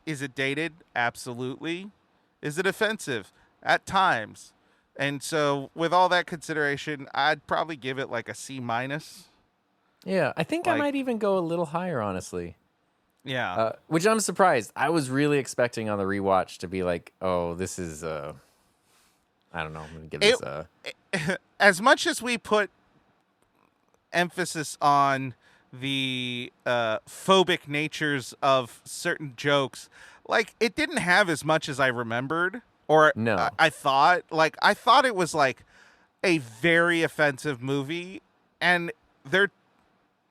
Is it dated? Absolutely. Is it offensive? At times. And so, with all that consideration, I'd probably give it like a C minus. Yeah, I think I Like, might even go a little higher, honestly. yeah. Which I'm surprised. I was really expecting on the rewatch to be like, oh, this is I don't know. I'm gonna give this As much as we put emphasis on the phobic natures of certain jokes, like, it didn't have as much as I remembered, or no. I thought. Like, I thought it was like a very offensive movie, and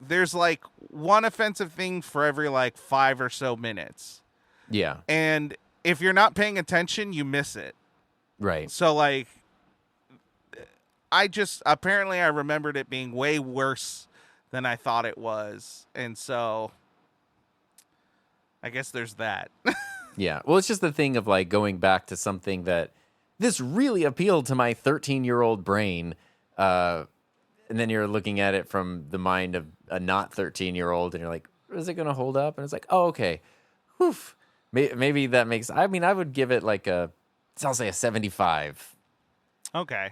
there's like one offensive thing for every like 5 or so minutes, Yeah. and if you're not paying attention, you miss it. Right. So, like, apparently I remembered it being way worse than I thought it was. And so I guess there's that. Yeah. Well, it's just the thing of like going back to something that this really appealed to my 13-year-old brain. And then you're looking at it from the mind of a not 13-year-old and you're like, is it going to hold up? And it's like, oh, okay. Whew. Maybe that makes, I mean, I would give it like I'll say a 75. Okay.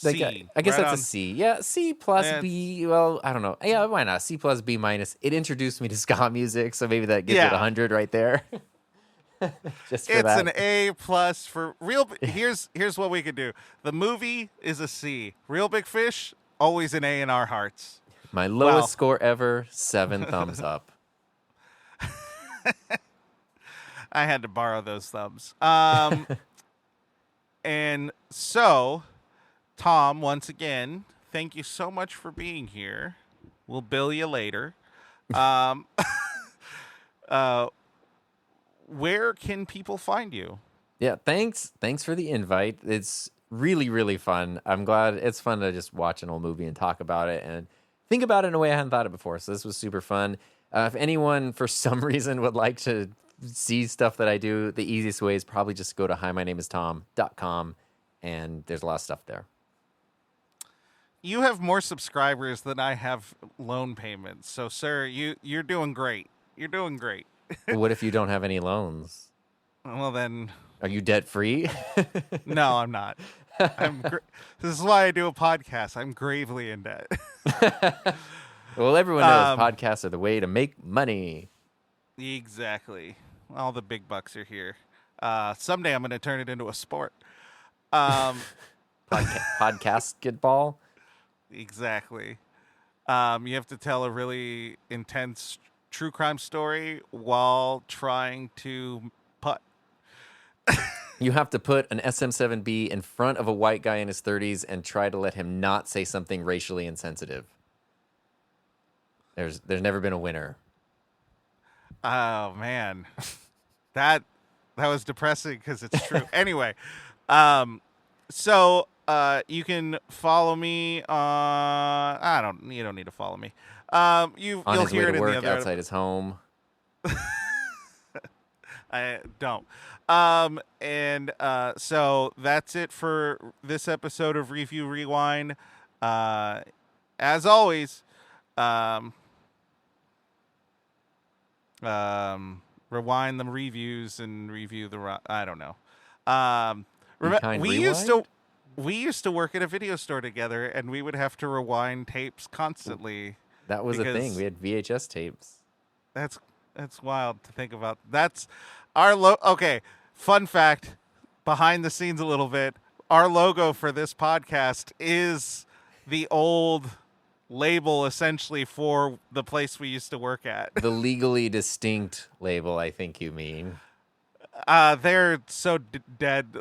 Like, C. I guess Right that's on. a C. Yeah, C plus It's- B. Well, I don't know. Yeah, why not? C plus B minus. It introduced me to ska music, so maybe that gives it Yeah. 100 right there. Just for It's that. an A plus for real. Here's what we could do. The movie is a C. Real Big Fish, always an A in our hearts. My lowest Well. score ever, 7 thumbs up. I had to borrow those thumbs. And so, Tom, once again, thank you so much for being here. We'll bill you later. Um, where can people find you? Yeah, thanks. Thanks for the invite. It's really, really fun. I'm glad it's fun to just watch an old movie and talk about it and think about it in a way I hadn't thought of before. So this was super fun. If anyone, for some reason, would like to see stuff that I do, the easiest way is probably just go to himynameistom.com, and there's a lot of stuff there. You have more subscribers than I have loan payments. So, sir, you're doing great. You're doing great. What if you don't have any loans? Well, then, Are you debt free? no, I'm not. This is why I do a podcast. I'm gravely in debt. Well, everyone knows Um, podcasts are the way to make money. Exactly. All the big bucks are here. Someday I'm going to turn it into a sport. Um, BASEketball. exactly. You have to tell a really intense true crime story while trying to putt. You have to put an SM7B in front of a white guy in his 30s and try to let him not say something racially insensitive. There's never been a winner. Oh man, that was depressing because it's true. Anyway, so you can follow me. You don't need to follow me. On You'll his way hear it to in the work, other. outside his home. I don't. So that's it for this episode of Review Rewind. As always, rewind the reviews and review the. I don't know. We used to work at a video store together, and we would have to rewind tapes constantly. That was a thing. We had VHS tapes. That's wild to think about. That's our Okay, fun fact, behind the scenes a little bit. Our logo for this podcast is the old label, essentially, for the place we used to work at. The legally distinct label, I think you mean. They're so dead.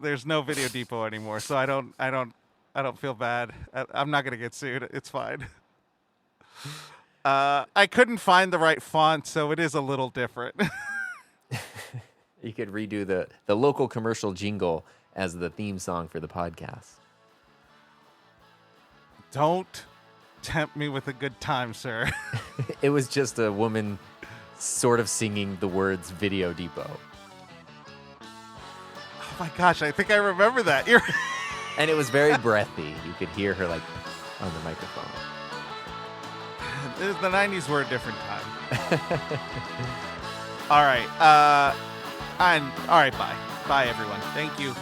There's no Video Depot anymore, so I don't feel bad. I'm not gonna get sued. It's fine. I couldn't find the right font, so it is a little different. You could redo the local commercial jingle as the theme song for the podcast. Don't tempt me with a good time, sir. It was just a woman sort of singing the words Video Depot. Oh my gosh, I think I remember that. And it was very breathy. You could hear her like on the microphone. The 90s were a different time. All right. All right, bye. Bye, everyone. Thank you.